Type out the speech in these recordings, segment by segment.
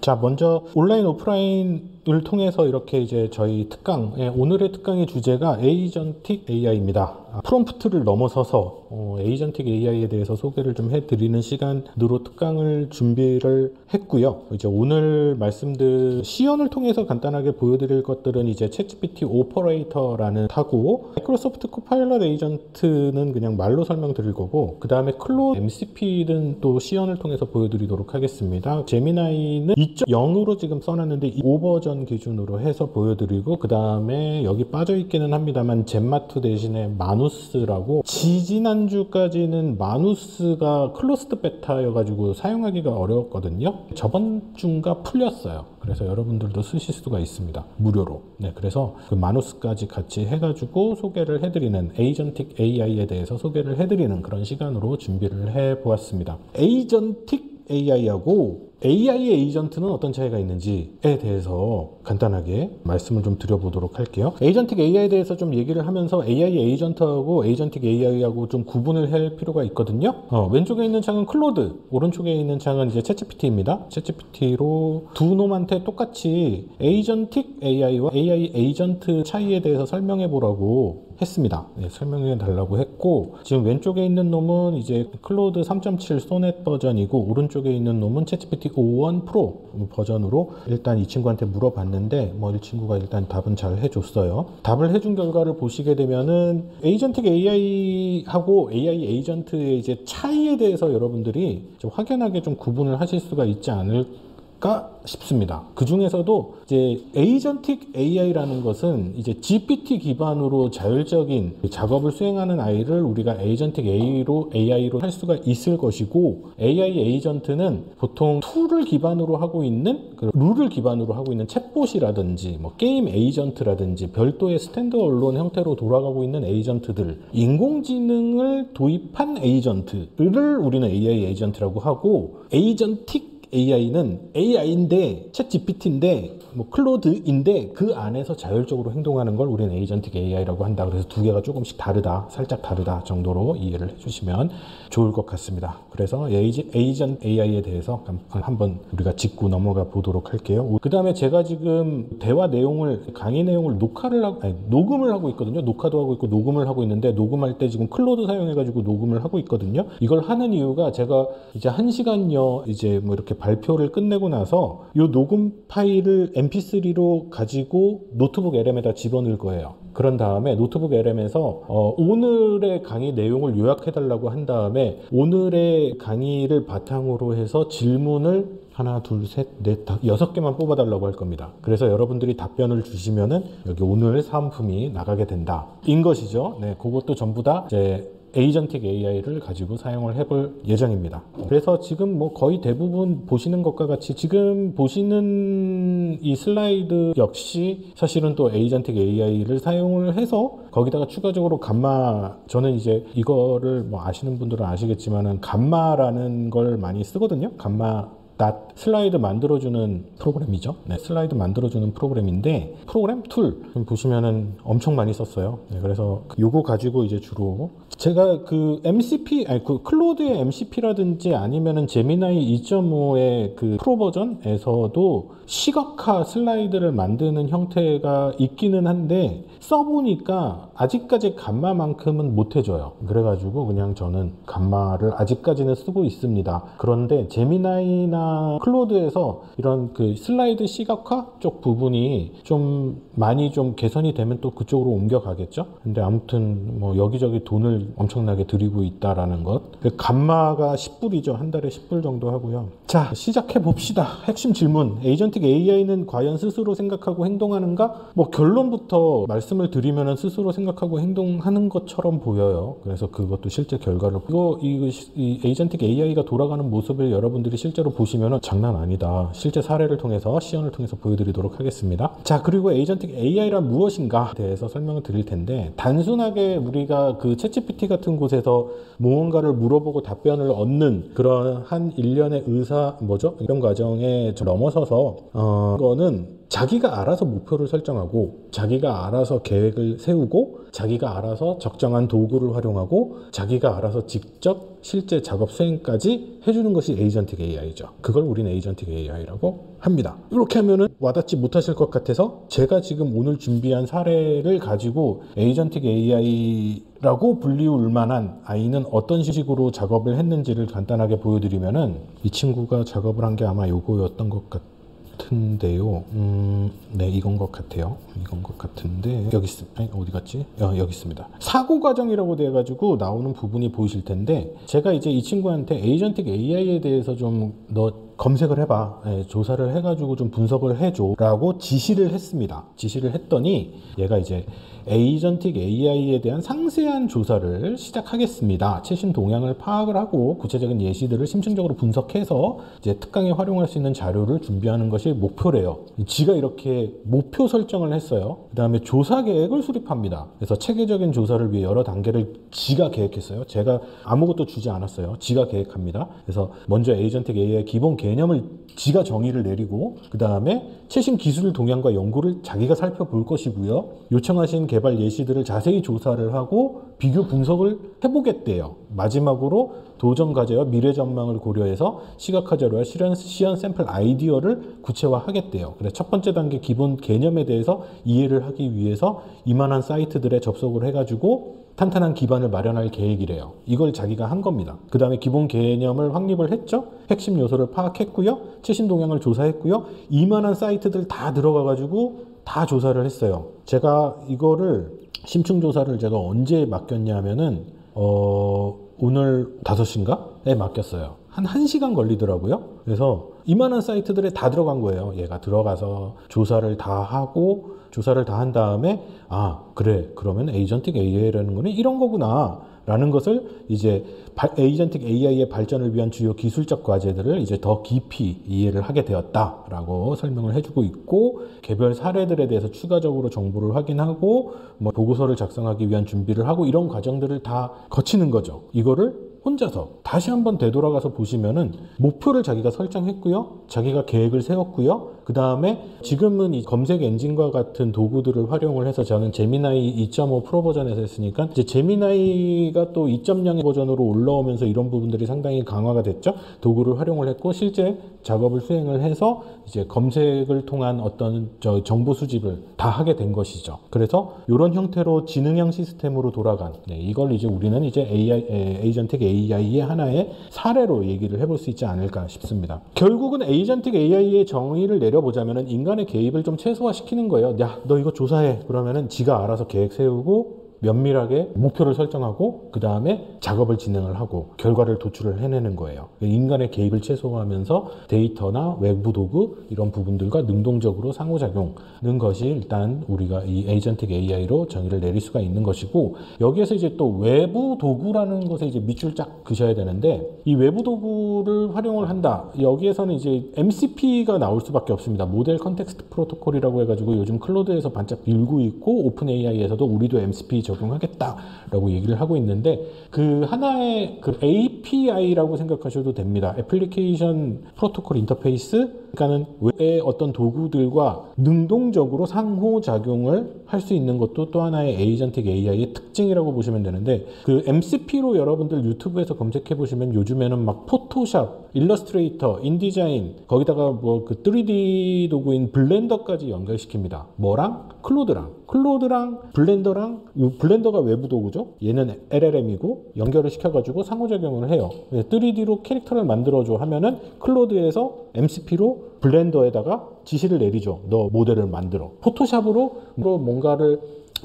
자, 먼저 온라인 오프라인을 통해서 이렇게 이제 저희 특강, 오늘의 특강의 주제가 에이전틱 AI입니다. 프롬프트를 넘어서서 에이전틱 AI에 대해서 소개를 좀 해드리는 시간으로 특강을 준비를 했고요. 이제 오늘 말씀드린 시연을 통해서 간단하게 보여드릴 것들은 이제 챗GPT 오퍼레이터라는 타고, 마이크로소프트 코파일럿 에이전트는 그냥 말로 설명드릴 거고, 그 다음에 클로드 MCP는 또 시연을 통해서 보여드리도록 하겠습니다. 제미나이는 2.0으로 지금 써놨는데 5버전 기준으로 해서 보여드리고, 그 다음에 여기 빠져있기는 합니다만 젠마2 대신에 마누스라고, 지지난주까지는 마누스가 클로스드 베타여가지고 사용하기가 어려웠거든요. 저번 주인가 풀렸어요. 그래서 여러분들도 쓰실 수가 있습니다, 무료로. 네, 그래서 그 마누스까지 같이 해가지고 소개를 해드리는, 에이전틱 AI에 대해서 소개를 해드리는 그런 시간으로 준비를 해보았습니다. 에이전틱 AI하고 AI의 에이전트는 어떤 차이가 있는지에 대해서 간단하게 말씀을 좀 드려보도록 할게요. 에이전틱 AI에 대해서 좀 얘기를 하면서 AI 에이전트하고 에이전틱 AI하고 좀 구분을 할 필요가 있거든요. 왼쪽에 있는 창은 클로드, 오른쪽에 있는 창은 이제 챗GPT입니다. 챗GPT로 두 놈한테 똑같이 에이전틱 AI와 AI 에이전트 차이에 대해서 설명해 보라고 했습니다. 네, 설명해 달라고 했고, 지금 왼쪽에 있는 놈은 이제 클로드 3.7 소넷 버전이고, 오른쪽에 있는 놈은 챗GPT 5.1 프로 버전으로 일단 이 친구한테 물어봤는데, 이 친구가 일단 답은 잘 해줬어요. 답을 해준 결과를 보시게 되면은 에이전틱 AI하고 AI 에이전트의 이제 차이에 대해서 여러분들이 좀 확연하게 좀 구분을 하실 수가 있지 않을까 싶습니다. 그 중에서도 이제 에이전틱 AI라는 것은 이제 GPT 기반으로 자율적인 작업을 수행하는 아이를 우리가 에이전틱 AI로 할 수가 있을 것이고, AI 에이전트는 보통 툴을 기반으로 하고 있는, 룰을 기반으로 하고 있는 챗봇이라든지 게임 에이전트라든지 별도의 스탠드얼론 형태로 돌아가고 있는 에이전트들, 인공지능을 도입한 에이전트를 우리는 AI 에이전트라고 하고, 에이전틱 AI는 AI인데, 챗 GPT인데, 클로드인데 그 안에서 자율적으로 행동하는 걸 우리는 에이전틱 AI라고 한다. 그래서 두 개가 조금씩 다르다, 살짝 다르다 정도로 이해를 해주시면 좋을 것 같습니다. 그래서 에이전 AI에 대해서 한번 우리가 짚고 넘어가 보도록 할게요. 그 다음에 제가 지금 대화 내용을, 강의 내용을 녹음을 하고 있거든요. 녹화도 하고 있고 녹음을 하고 있는데, 녹음할 때 지금 클로드 사용해가지고 녹음을 하고 있거든요. 이걸 하는 이유가, 제가 이제 1시간여 이제 이렇게 발표를 끝내고 나서 이 녹음 파일을 mp3로 가지고 노트북 LM에다 집어넣을 거예요. 그런 다음에 노트북 LM에서 오늘의 강의 내용을 요약해달라고 한 다음에 오늘의 강의를 바탕으로 해서 질문을 하나, 둘, 셋, 넷, 다섯, 6개만 뽑아달라고 할 겁니다. 그래서 여러분들이 답변을 주시면은 여기 오늘 사은품이 나가게 된다, 인 것이죠. 네, 그것도 전부 다 이제 에이전틱 AI를 가지고 사용을 해볼 예정입니다. 그래서 지금 거의 대부분 보시는 것과 같이 지금 보시는 이 슬라이드 역시 사실은 또 에이전틱 AI를 사용을 해서 거기다가 추가적으로 감마, 저는 이제 이거를 아시는 분들은 아시겠지만은 감마라는 걸 많이 쓰거든요. 감마 슬라이드 만들어주는 프로그램이죠. 네, 슬라이드 만들어주는 프로그램인데, 프로그램 툴 보시면은 엄청 많이 썼어요. 네, 그래서 요거 가지고 이제 주로 제가 그 클로드의 MCP라든지 아니면은 제미나이 2.5의 그 프로 버전에서도 시각화 슬라이드를 만드는 형태가 있기는 한데, 써보니까 아직까지 감마만큼은 못 해줘요. 그래가지고 그냥 저는 감마를 아직까지는 쓰고 있습니다. 그런데 제미나이나 클로드에서 이런 그 슬라이드 시각화 쪽 부분이 좀 많이 좀 개선이 되면 또 그쪽으로 옮겨가겠죠. 근데 아무튼 여기저기 돈을 엄청나게 들이고 있다라는 것. 감마가 10불이죠. 한 달에 10불 정도 하고요. 자, 시작해 봅시다. 핵심 질문. 에이전틱 AI는 과연 스스로 생각하고 행동하는가? 결론부터 말씀을 드리면은 스스로 생각하고 행동하는 것처럼 보여요. 그래서 그것도 실제 결과를, 이 에이전틱 AI가 돌아가는 모습을 여러분들이 실제로 보시면은 장난 아니다. 실제 사례를 통해서, 시연을 통해서 보여드리도록 하겠습니다. 자, 그리고 에이전틱 AI란 무엇인가에 대해서 설명을 드릴 텐데, 단순하게 우리가 그 챗GPT 같은 곳에서 무언가를 물어보고 답변을 얻는 그런 한 일련의 이런 과정에 넘어서서 이거는 자기가 알아서 목표를 설정하고 자기가 알아서 계획을 세우고 자기가 알아서 적정한 도구를 활용하고 자기가 알아서 직접 실제 작업 수행까지 해주는 것이 에이전틱 AI죠. 그걸 우리는 에이전틱 AI라고 합니다. 이렇게 하면은 와닿지 못하실 것 같아서 제가 지금 오늘 준비한 사례를 가지고 에이전틱 AI라고 불리울 만한 아이는 어떤 식으로 작업을 했는지를 간단하게 보여드리면은 이 친구가 작업을 한 게 아마 요거였던 것 같은데요. 네, 이건 것 같아요. 이건 것 같은데 여기 있습니다. 어디 갔지? 여기 있습니다. 사고 과정이라고 돼가지고 나오는 부분이 보이실 텐데 제가 이제 이 친구한테 에이전틱 AI에 대해서 좀 너 검색을 해봐. 네, 조사를 해가지고 좀 분석을 해줘라고 지시를 했습니다. 지시를 했더니 얘가 이제 에이전틱 AI에 대한 상세한 조사를 시작하겠습니다. 최신 동향을 파악을 하고 구체적인 예시들을 심층적으로 분석해서 이제 특강에 활용할 수 있는 자료를 준비하는 것이 목표래요. 지가 이렇게 목표 설정을 했어요. 그 다음에 조사 계획을 수립합니다. 그래서 체계적인 조사를 위해 여러 단계를 지가 계획했어요. 제가 아무것도 주지 않았어요. 지가 계획합니다. 그래서 먼저 에이전틱 AI의 기본 개념을 지가 정의를 내리고 그 다음에 최신 기술 동향과 연구를 자기가 살펴볼 것이고요. 요청하신 개발 예시들을 자세히 조사를 하고 비교 분석을 해보겠대요. 마지막으로 도전 과제와 미래 전망을 고려해서 시각화 자료와 시연 샘플 아이디어를 구체화하겠대요. 그래서 첫 번째 단계 기본 개념에 대해서 이해를 하기 위해서 이만한 사이트들에 접속을 해가지고 탄탄한 기반을 마련할 계획이래요. 이걸 자기가 한 겁니다. 그 다음에 기본 개념을 확립을 했죠. 핵심 요소를 파악했고요. 최신 동향을 조사했고요. 이만한 사이트들 다 들어가가지고 다 조사를 했어요. 제가 이거를 심층 조사를 제가 언제 맡겼냐면은 오늘 5시인가에 맡겼어요. 한 1시간 걸리더라고요. 그래서 이만한 사이트들에 다 들어간 거예요. 얘가 들어가서 조사를 다 하고 조사를 다 한 다음에 아 그래 그러면 에이전틱 AI라는 거는 이런 거구나 라는 것을 이제 에이전틱 AI의 발전을 위한 주요 기술적 과제들을 이제 더 깊이 이해를 하게 되었다라고 설명을 해주고 있고 개별 사례들에 대해서 추가적으로 정보를 확인하고 뭐 보고서를 작성하기 위한 준비를 하고 이런 과정들을 다 거치는 거죠. 이거를 혼자서 다시 한번 되돌아가서 보시면은 목표를 자기가 설정했고요. 자기가 계획을 세웠고요. 그 다음에 지금은 이 검색 엔진과 같은 도구들을 활용을 해서 저는 제미나이 2.5 프로 버전에서 했으니까 이제 제미나이가 또 2.0 버전으로 올라오면서 이런 부분들이 상당히 강화가 됐죠. 도구를 활용을 했고 실제 작업을 수행을 해서 이제 검색을 통한 어떤 정보 수집을 다 하게 된 것이죠. 그래서 이런 형태로 지능형 시스템으로 돌아간 이걸 이제 우리는 이제 에이전틱 AI의 하나의 사례로 얘기를 해볼 수 있지 않을까 싶습니다. 결국은 에이전틱 AI의 정의를 내려보자면은 인간의 개입을 좀 최소화시키는 거예요. 야, 너 이거 조사해. 그러면은 지가 알아서 계획 세우고 면밀하게 목표를 설정하고 그 다음에 작업을 진행을 하고 결과를 도출을 해내는 거예요. 인간의 개입을 최소화하면서 데이터나 외부 도구 이런 부분들과 능동적으로 상호작용하는 것이 일단 우리가 이 에이전틱 AI로 정의를 내릴 수가 있는 것이고 여기에서 이제 또 외부 도구라는 것에 이제 밑줄 쫙 그셔야 되는데 이 외부 도구를 활용을 한다. 여기에서는 이제 MCP가 나올 수밖에 없습니다. 모델 컨텍스트 프로토콜이라고 해가지고 요즘 클로드에서 반짝 밀고 있고 오픈 AI에서도 우리도 MCP 적용하겠다라고 얘기를 하고 있는데 그 하나의 그 API라고 생각하셔도 됩니다. 애플리케이션 프로토콜 인터페이스 그러니까는 외의 어떤 도구들과 능동적으로 상호작용을 할 수 있는 것도 또 하나의 에이전틱 AI의 특징이라고 보시면 되는데 그 MCP로 여러분들 유튜브에서 검색해 보시면 요즘에는 막 포토샵, 일러스트레이터, 인디자인 거기다가 뭐 그 3D 도구인 블렌더까지 연결시킵니다. 뭐랑? 클로드랑 블렌더랑 블렌더가 외부 도구죠. 얘는 LLM이고 연결을 시켜가지고 상호작용을 해요. 3D로 캐릭터를 만들어줘 하면은 클로드에서 MCP로 블렌더에다가 지시를 내리죠. 너 모델을 만들어. 포토샵으로 뭔가를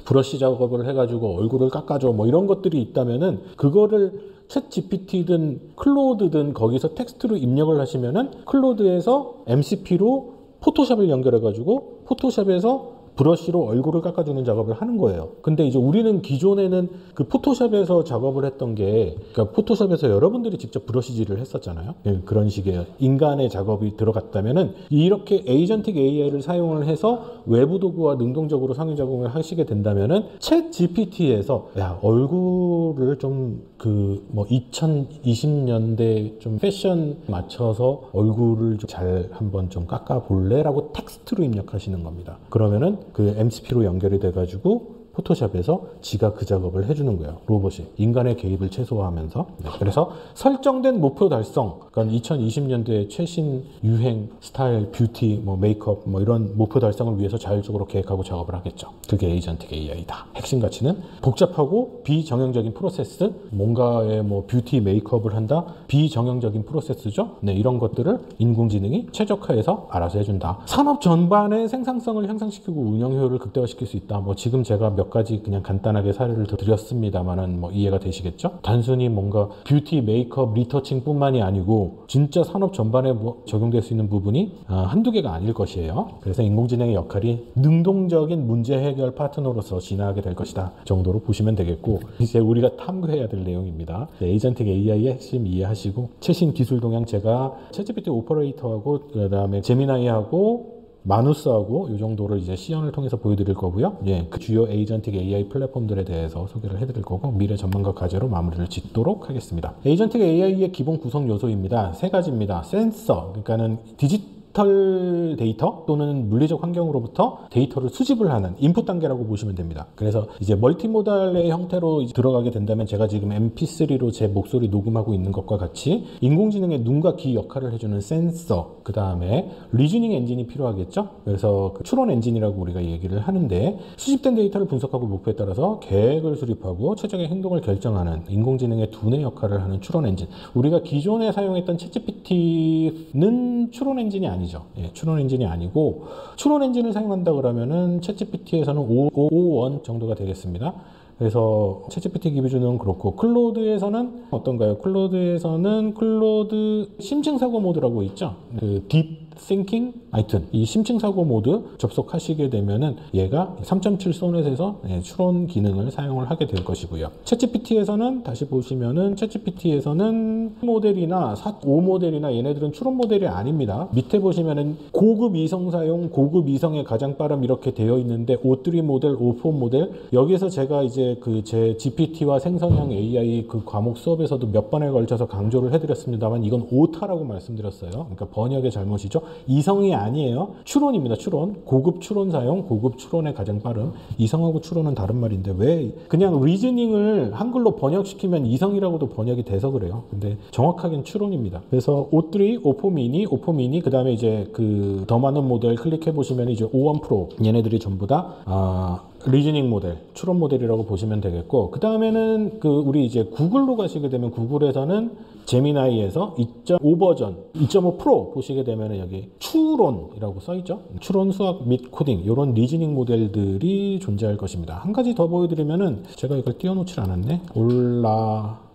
브러쉬 작업을 해가지고 얼굴을 깎아줘 뭐 이런 것들이 있다면은 그거를 챗 GPT든 클로드든 거기서 텍스트로 입력을 하시면은 클로드에서 MCP로 포토샵을 연결해가지고 포토샵에서 브러쉬로 얼굴을 깎아주는 작업을 하는 거예요. 근데 이제 우리는 기존에는 그 포토샵에서 작업을 했던 게, 그러니까 포토샵에서 여러분들이 직접 브러쉬질을 했었잖아요. 그런 식의 인간의 작업이 들어갔다면은 이렇게 에이전틱 AI를 사용을 해서 외부 도구와 능동적으로 상위 작업을 하시게 된다면은 챗 GPT에서 야, 얼굴을 좀 그 뭐 2020년대 좀 패션 맞춰서 얼굴을 좀 잘 한번 좀 깎아 볼래라고 텍스트로 입력하시는 겁니다. 그러면은 그 MCP로 연결이 돼 가지고 포토샵에서 지가 그 작업을 해주는 거예요. 로봇이. 인간의 개입을 최소화하면서. 네. 그래서 설정된 목표 달성, 그러니까 2020년도의 최신 유행, 스타일, 뷰티, 뭐 메이크업, 뭐 이런 목표 달성을 위해서 자율적으로 계획하고 작업을 하겠죠. 그게 에이전틱 AI다. 핵심 가치는 복잡하고 비정형적인 프로세스, 뭔가의 뭐 뷰티, 메이크업을 한다. 비정형적인 프로세스죠. 네, 이런 것들을 인공지능이 최적화해서 알아서 해준다. 산업 전반의 생산성을 향상시키고 운영 효율을 극대화시킬 수 있다. 뭐 지금 제가 몇 가지 그냥 간단하게 사례를 더 드렸습니다만은 뭐 이해가 되시겠죠? 단순히 뭔가 뷰티, 메이크업, 리터칭 뿐만이 아니고 진짜 산업 전반에 뭐 적용될 수 있는 부분이 한두 개가 아닐 것이에요. 그래서 인공지능의 역할이 능동적인 문제 해결 파트너로서 진화하게 될 것이다 정도로 보시면 되겠고, 이제 우리가 탐구해야 될 내용입니다. 에이전틱 AI의 핵심 이해하시고, 최신 기술 동향 제가 챗GPT 오퍼레이터하고 그 다음에 제미나이하고 마누스하고 이 정도를 이제 시연을 통해서 보여드릴 거고요. 예, 그 주요 에이전틱 AI 플랫폼들에 대해서 소개를 해드릴 거고, 미래 전망과 과제로 마무리를 짓도록 하겠습니다. 에이전틱 AI의 기본 구성 요소입니다. 세 가지입니다. 센서, 그러니까는 디지털 데이터 또는 물리적 환경으로부터 데이터를 수집을 하는 인풋 단계라고 보시면 됩니다. 그래서 이제 멀티모달의 형태로 이제 들어가게 된다면 제가 지금 MP3로 제 목소리 녹음하고 있는 것과 같이 인공지능의 눈과 귀 역할을 해주는 센서, 그 다음에 리즈닝 엔진이 필요하겠죠. 그래서 그 추론 엔진이라고 우리가 얘기를 하는데, 수집된 데이터를 분석하고 목표에 따라서 계획을 수립하고 최적의 행동을 결정하는 인공지능의 두뇌 역할을 하는 추론 엔진. 우리가 기존에 사용했던 챗GPT는 추론 엔진이 아니죠. 예, 추론 엔진이 아니고, 추론 엔진을 사용한다 그러면은 챗GPT에서는 551 정도가 되겠습니다. 그래서 챗GPT 기준은 그렇고, 클로드에서는 어떤가요? 클로드에서는 클로드 심층사고 모드라고 있죠. 그 딥 싱킹? 하여튼 이 심층사고 모드 접속하시게 되면은 얘가 3.7 소넷에서 추론 기능을 사용을 하게 될 것이고요. 챗GPT에서는 다시 보시면은 챗GPT에서는 모델이나 5 모델이나 얘네들은 추론 모델이 아닙니다. 밑에 보시면은 고급 이성 사용, 고급 이성의 가장 빠름 이렇게 되어 있는데, O3 모델, O4 모델, 여기서 제가 이제 그 제 GPT와 생성형 AI 그 과목 수업에서도 몇 번에 걸쳐서 강조를 해드렸습니다만, 이건 오타라고 말씀드렸어요. 그러니까 번역의 잘못이죠. 이성이 아니에요. 추론입니다. 추론. 고급 추론 사용, 고급 추론의 가장 빠름. 이성하고 추론은 다른 말인데 왜 그냥 리즈닝을 한글로 번역시키면 이성이라고도 번역이 돼서 그래요. 근데 정확하게는 추론입니다. 그래서 O3, O4 미니, O4 미니, 그 다음에 이제 그 더 많은 모델 클릭해 보시면 이제 O1 프로, 얘네들이 전부 다 리즈닝 모델, 추론 모델이라고 보시면 되겠고, 그 다음에는 그 우리 이제 구글로 가시게 되면 구글에서는 제미나이에서 2.5 버전, 2.5 프로 보시게 되면 여기 추론이라고 써있죠. 추론 수학 및 코딩, 이런 리즈닝 모델들이 존재할 것입니다. 한 가지 더 보여드리면은, 제가 이걸 띄워놓질 않았네.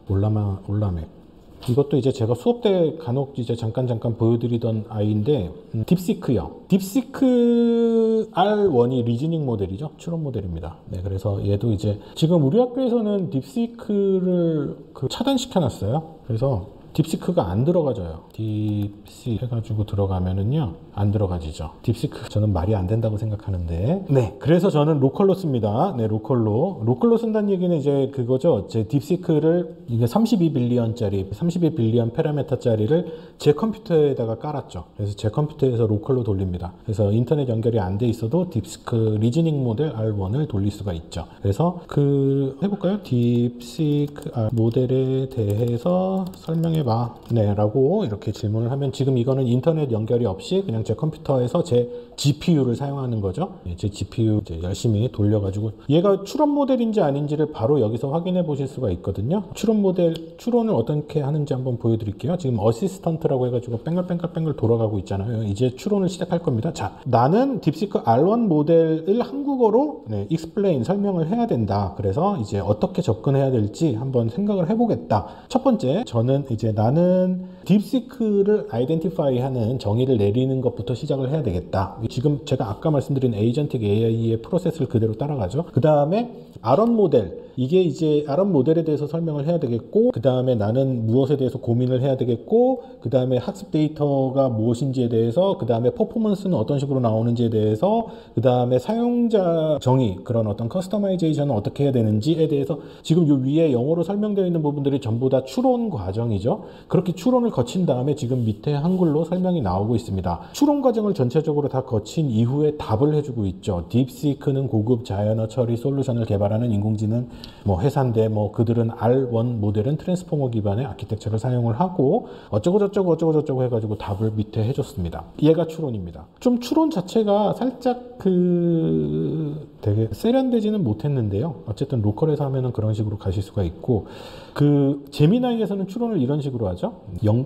올라메. 이것도 이제 제가 수업 때 간혹 이제 잠깐 보여드리던 아이인데, 딥시크요. 딥시크 R1이 리즈닝 모델이죠. 추론 모델입니다. 네, 그래서 얘도 이제 지금 우리 학교에서는 딥시크를 차단시켜 놨어요. 그래서 딥시크가 안 들어가져요. 딥시 해가지고 들어가면은요, 안 들어가지죠. 딥시크 저는 말이 안 된다고 생각하는데, 네, 그래서 저는 로컬로 씁니다. 네, 로컬로 쓴다는 얘기는 이제 그거죠. 제 딥시크를 이게 32빌리언짜리 32빌리언 파라미터짜리를 제 컴퓨터에다가 깔았죠. 그래서 제 컴퓨터에서 로컬로 돌립니다. 그래서 인터넷 연결이 안 돼 있어도 딥시크 리즈닝 모델 R1을 돌릴 수가 있죠. 그래서 해볼까요? 딥시크 R 모델에 대해서 설명해 네, 라고 이렇게 질문을 하면, 지금 이거는 인터넷 연결이 없이 그냥 제 컴퓨터에서 제 GPU를 사용하는 거죠. 제 GPU 이제 열심히 돌려가지고, 얘가 추론 모델인지 아닌지를 바로 여기서 확인해 보실 수가 있거든요. 추론을 어떻게 하는지 한번 보여드릴게요. 지금 어시스턴트라고 해가지고 뺑글뺑글 돌아가고 있잖아요. 이제 추론을 시작할 겁니다. 자, 나는 딥시크 R1 모델을 한국어로 explain, 설명을 해야 된다. 그래서 이제 어떻게 접근해야 될지 한번 생각을 해보겠다. 첫 번째, 저는 이제 나는 딥시크를 아이덴티파이 하는 정의를 내리는 것부터 시작을 해야 되겠다. 지금 제가 아까 말씀드린 에이전틱 AI의 프로세스를 그대로 따라가죠. 그 다음에 아런 모델, 이게 이제 아런 모델에 대해서 설명을 해야 되겠고, 그 다음에 나는 무엇에 대해서 고민을 해야 되겠고, 그 다음에 학습 데이터가 무엇인지에 대해서, 그 다음에 퍼포먼스는 어떤 식으로 나오는지에 대해서, 그 다음에 사용자 정의, 그런 어떤 커스터마이제이션은 어떻게 해야 되는지에 대해서 지금 요 위에 영어로 설명되어 있는 부분들이 전부 다 추론 과정이죠. 그렇게 추론을 거친 다음에 지금 밑에 한글로 설명이 나오고 있습니다. 추론 과정을 전체적으로 다 거친 이후에 답을 해주고 있죠. 딥시크는 고급 자연어 처리 솔루션을 개발하는 인공지능 회사인데 그들은 R1 모델은 트랜스포머 기반의 아키텍처를 사용을 하고 어쩌고 저쩌고 해가지고 답을 밑에 해줬습니다. 얘가 추론입니다. 좀 추론 자체가 살짝 되게 세련되지는 못했는데요. 어쨌든 로컬에서 하면은 그런 식으로 가실 수가 있고, 제미나이에서는 추론을 이런 식으로 하죠.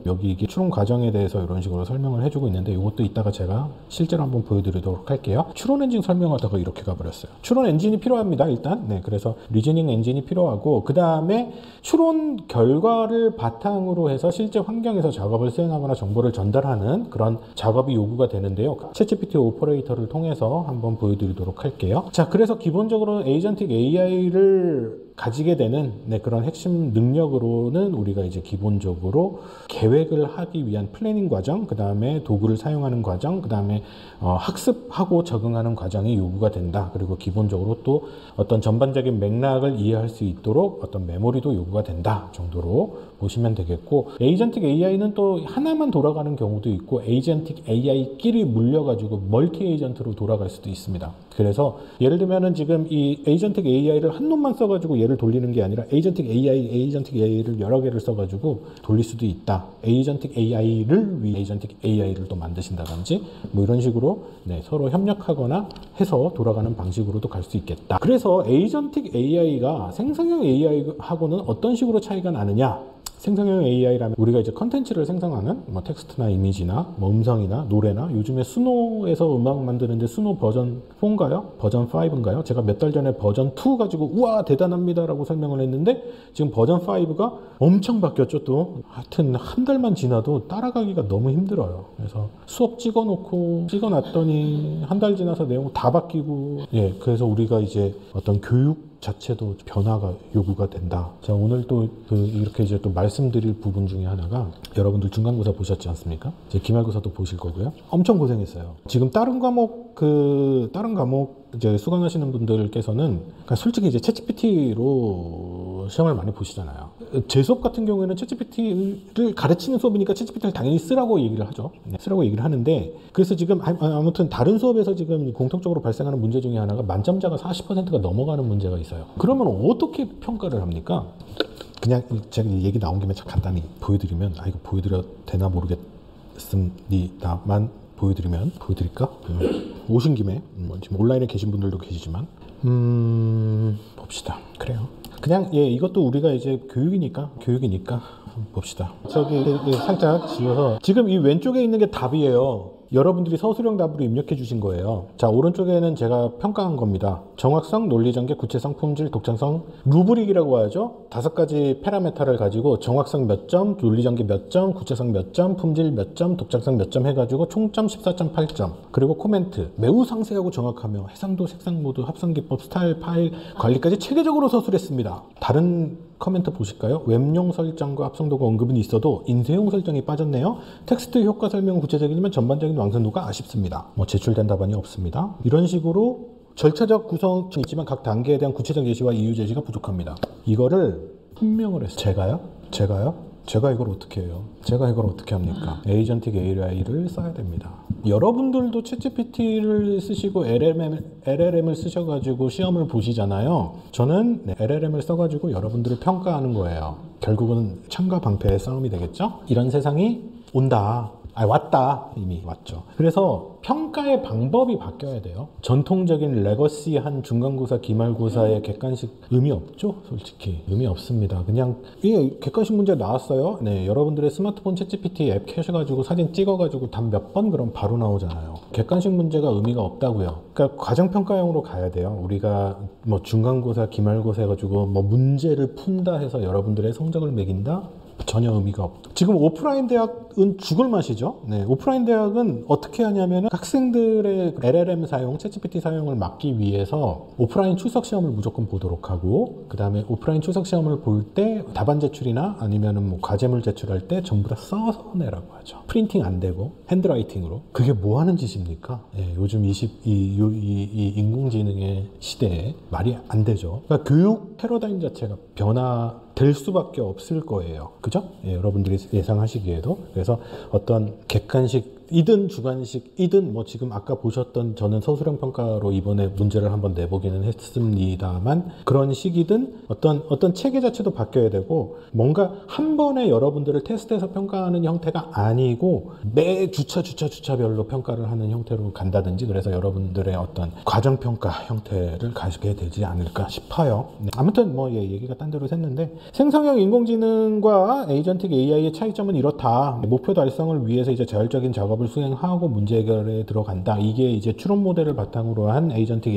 여기 이게 추론 과정에 대해서 이런 식으로 설명을 해주고 있는데, 이것도 이따가 제가 실제로 한번 보여드리도록 할게요. 추론 엔진 설명하다가 이렇게 가버렸어요. 추론 엔진이 필요합니다. 일단 그래서 리즈닝 엔진이 필요하고, 그 다음에 추론 결과를 바탕으로 해서 실제 환경에서 작업을 수행하거나 정보를 전달하는 그런 작업이 요구가 되는데요. 챗GPT 오퍼레이터를 통해서 한번 보여드리도록 할게요. 자, 그래서 기본적으로 에이전틱 AI를 가지게 되는 그런 핵심 능력으로는 우리가 이제 기본적으로 계획을 하기 위한 플래닝 과정, 그 다음에 도구를 사용하는 과정, 그 다음에 학습하고 적응하는 과정이 요구가 된다. 그리고 기본적으로 또 어떤 전반적인 맥락을 이해할 수 있도록 어떤 메모리도 요구가 된다 정도로 보시면 되겠고, 에이전틱 AI는 또 하나만 돌아가는 경우도 있고, 에이전틱 AI끼리 물려가지고 멀티 에이전트로 돌아갈 수도 있습니다. 그래서 예를 들면은 지금 이 에이전틱 AI를 한 놈만 써가지고 얘를 돌리는 게 아니라 에이전틱 AI를 여러 개를 써가지고 돌릴 수도 있다. 에이전틱 AI를 위해 에이전틱 AI를 또 만드신다든지 이런 식으로 서로 협력하거나 해서 돌아가는 방식으로도 갈 수 있겠다. 그래서 에이전틱 AI가 생성형 AI하고는 어떤 식으로 차이가 나느냐? 생성형 AI라면 우리가 이제 컨텐츠를 생성하는 텍스트나 이미지나 음성이나 노래나, 요즘에 수노에서 음악 만드는데 수노 버전 4인가요? 버전 5인가요? 제가 몇 달 전에 버전 2 가지고 우와 대단합니다 라고 설명을 했는데 지금 버전 5가 엄청 바뀌었죠. 또 하여튼 한 달만 지나도 따라가기가 너무 힘들어요. 그래서 수업 찍어놨더니 한 달 지나서 내용 다 바뀌고, 그래서 우리가 이제 어떤 교육 자체도 변화가 요구가 된다. 자, 오늘 또 이렇게 이제 또 말씀드릴 부분 중에 하나가, 여러분들 중간고사 보셨지 않습니까? 이제 기말고사도 보실 거고요. 엄청 고생했어요. 지금 다른 과목 이제 수강하시는 분들께서는 솔직히 이제 챗GPT로 시험을 많이 보시잖아요. 제 수업 같은 경우에는 챗GPT를 가르치는 수업이니까 챗GPT를 당연히 쓰라고 얘기를 하죠. 쓰라고 얘기를 하는데, 그래서 지금 아무튼 다른 수업에서 지금 공통적으로 발생하는 문제 중에 하나가 만점자가 40%가 넘어가는 문제가 있어요. 그러면 어떻게 평가를 합니까? 그냥 제가 얘기 나온 김에 간단히 보여드리면, 이거 보여드려도 되나 모르겠습니다만 보여드릴까? 오신 김에 지금 온라인에 계신 분들도 계시지만 봅시다. 그래요. 그냥 이것도 우리가 이제 교육이니까 봅시다. 저기 살짝 지워서, 지금 이 왼쪽에 있는 게 답이에요. 여러분들이 서술형 답으로 입력해 주신 거예요. 자, 오른쪽에는 제가 평가한 겁니다. 정확성, 논리전개, 구체성, 품질, 독창성, 루브릭이라고 하죠. 5가지 파라메타를 가지고 정확성 몇 점, 논리전개 몇 점, 구체성 몇 점, 품질 몇 점, 독창성 몇 점 해가지고 총점 14.8점. 그리고 코멘트, 매우 상세하고 정확하며 해상도, 색상 모드, 합성기법, 스타일, 파일 관리까지 체계적으로 서술했습니다. 다른 커멘트 보실까요? 웹용 설정과 합성도가 언급은 있어도 인쇄용 설정이 빠졌네요. 텍스트 효과 설명은 구체적이지만 전반적인 완성도가 아쉽습니다. 제출된 답안이 없습니다. 이런 식으로 절차적 구성은 있지만 각 단계에 대한 구체적 예시와 이유 제시가 부족합니다. 이거를 분명을 했어요. 제가 이걸 어떻게 해요? 제가 이걸 어떻게 합니까? 에이전틱 AI를 써야 됩니다. 여러분들도 챗GPT를 쓰시고 LLM을 쓰셔가지고 시험을 보시잖아요. 저는 LLM을 써가지고 여러분들을 평가하는 거예요. 결국은 창과 방패의 싸움이 되겠죠? 이런 세상이 온다. 왔다. 이미 왔죠. 그래서 평가의 방법이 바뀌어야 돼요. 전통적인 레거시한 중간고사, 기말고사의 객관식 의미 없죠? 솔직히 의미 없습니다. 그냥 객관식 문제 나왔어요. 여러분들의 스마트폰 챗GPT 앱 켜셔가지고 사진 찍어가지고 답 몇 번 그럼 바로 나오잖아요. 객관식 문제가 의미가 없다고요. 그러니까 과정평가형으로 가야 돼요. 우리가 중간고사, 기말고사 해가지고 문제를 푼다 해서 여러분들의 성적을 매긴다? 전혀 의미가 없다. 지금 오프라인 대학은 죽을 맛이죠. 네, 오프라인 대학은 어떻게 하냐면 학생들의 LLM 사용, 챗GPT 사용을 막기 위해서 오프라인 출석 시험을 무조건 보도록 하고, 그 다음에 오프라인 출석 시험을 볼 때 답안 제출이나 아니면은 뭐 과제물 제출할 때 전부 다 써서 내라고 하죠. 프린팅 안 되고 핸드라이팅으로. 그게 뭐 하는 짓입니까? 네, 요즘 이 인공지능의 시대에 말이 안 되죠. 그러니까 교육 패러다임 자체가 될 수밖에 없을 거예요. 그죠? 예, 여러분들이 예상하시기에도. 그래서 어떤 객관식이든 주관식이든 뭐 지금 아까 보셨던 저는 서술형 평가로 이번에 문제를 한번 내보기는 했습니다만, 그런 식이든 어떤 체계 자체도 바뀌어야 되고, 뭔가 한 번에 여러분들을 테스트해서 평가하는 형태가 아니고 매 주차별로 평가를 하는 형태로 간다든지, 그래서 여러분들의 어떤 과정평가 형태를 가지게 되지 않을까 싶어요. 네. 아무튼 뭐 얘기가 딴 데로 샜는데, 생성형 인공지능과 에이전틱 AI의 차이점은 이렇다. 목표 달성을 위해서 이제 자율적인 작업을 수행하고 문제 해결에 들어간다. 이게 이제 추론 모델을 바탕으로 한 에이전틱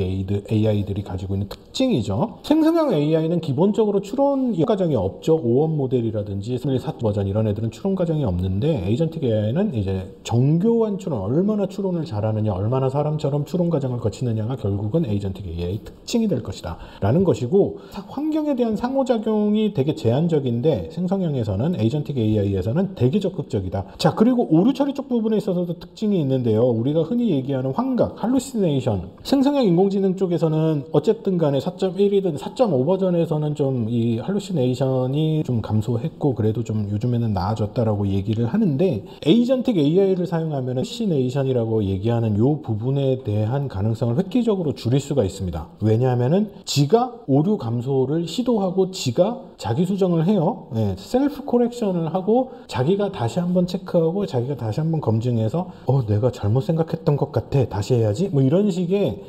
AI들이 가지고 있는 특징이죠. 생성형 AI는 기본적으로 추론 과정이 없죠. 5원 모델이라든지 4 버전 이런 애들은 추론 과정이 없는데, 에이전틱 AI는 이제 정교한 추론, 얼마나 추론을 잘하느냐, 얼마나 사람처럼 추론 과정을 거치느냐가 결국은 에이전틱 AI의 특징이 될 것이다 라는 것이고, 환경에 대한 상호작용이 되게 제한적인데 생성형에서는, 에이전틱 AI에서는 되게 적극적이다. 자, 그리고 오류 처리 쪽 부분에 있어서도 특징이 있는데요. 우리가 흔히 얘기하는 환각, 할루시네이션, 생성형 인공지능 쪽에서는 어쨌든 간에 4.1이든 4.5 버전에서는 좀 이 할루시네이션이 좀 감소했고 그래도 좀 요즘에는 나아졌다라고 얘기를 하는데, 에이전틱 AI를 사용하면 할루시네이션이라고 얘기하는 이 부분에 대한 가능성을 획기적으로 줄일 수가 있습니다. 왜냐하면은 지가 오류 감소를 시도하고 지가 자기 수정을 해요. 네, 셀프 코렉션을 하고 자기가 다시 한번 체크하고 자기가 다시 한번 검증해서 내가 잘못 생각했던 것 같아, 다시 해야지, 뭐 이런 식의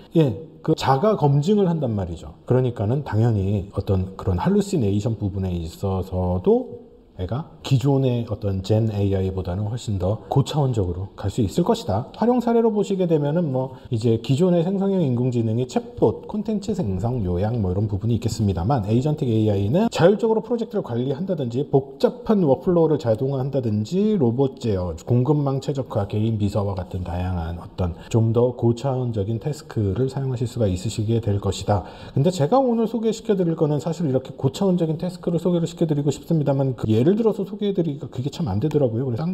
그 자가 검증을 한단 말이죠. 그러니까는 당연히 어떤 그런 할루시네이션 부분에 있어서도 애가 기존의 어떤 젠 AI보다는 훨씬 더 고차원적으로 갈 수 있을 것이다. 활용 사례로 보시게 되면은 뭐 이제 기존의 생성형 인공지능이 챗봇, 콘텐츠 생성, 요약 뭐 이런 부분이 있겠습니다만, 에이전틱 AI는 자율적으로 프로젝트를 관리한다든지 복잡한 워플로우를 자동화한다든지 로봇 제어, 공급망 최적화, 개인 비서와 같은 다양한 어떤 좀 더 고차원적인 태스크를 사용하실 수가 있으시게 될 것이다. 근데 제가 오늘 소개시켜 드릴 거는 사실 이렇게 고차원적인 태스크를 소개를 시켜드리고 싶습니다만, 예를 들어서 소개해드리기가 그게 참 안 되더라고요. 그래서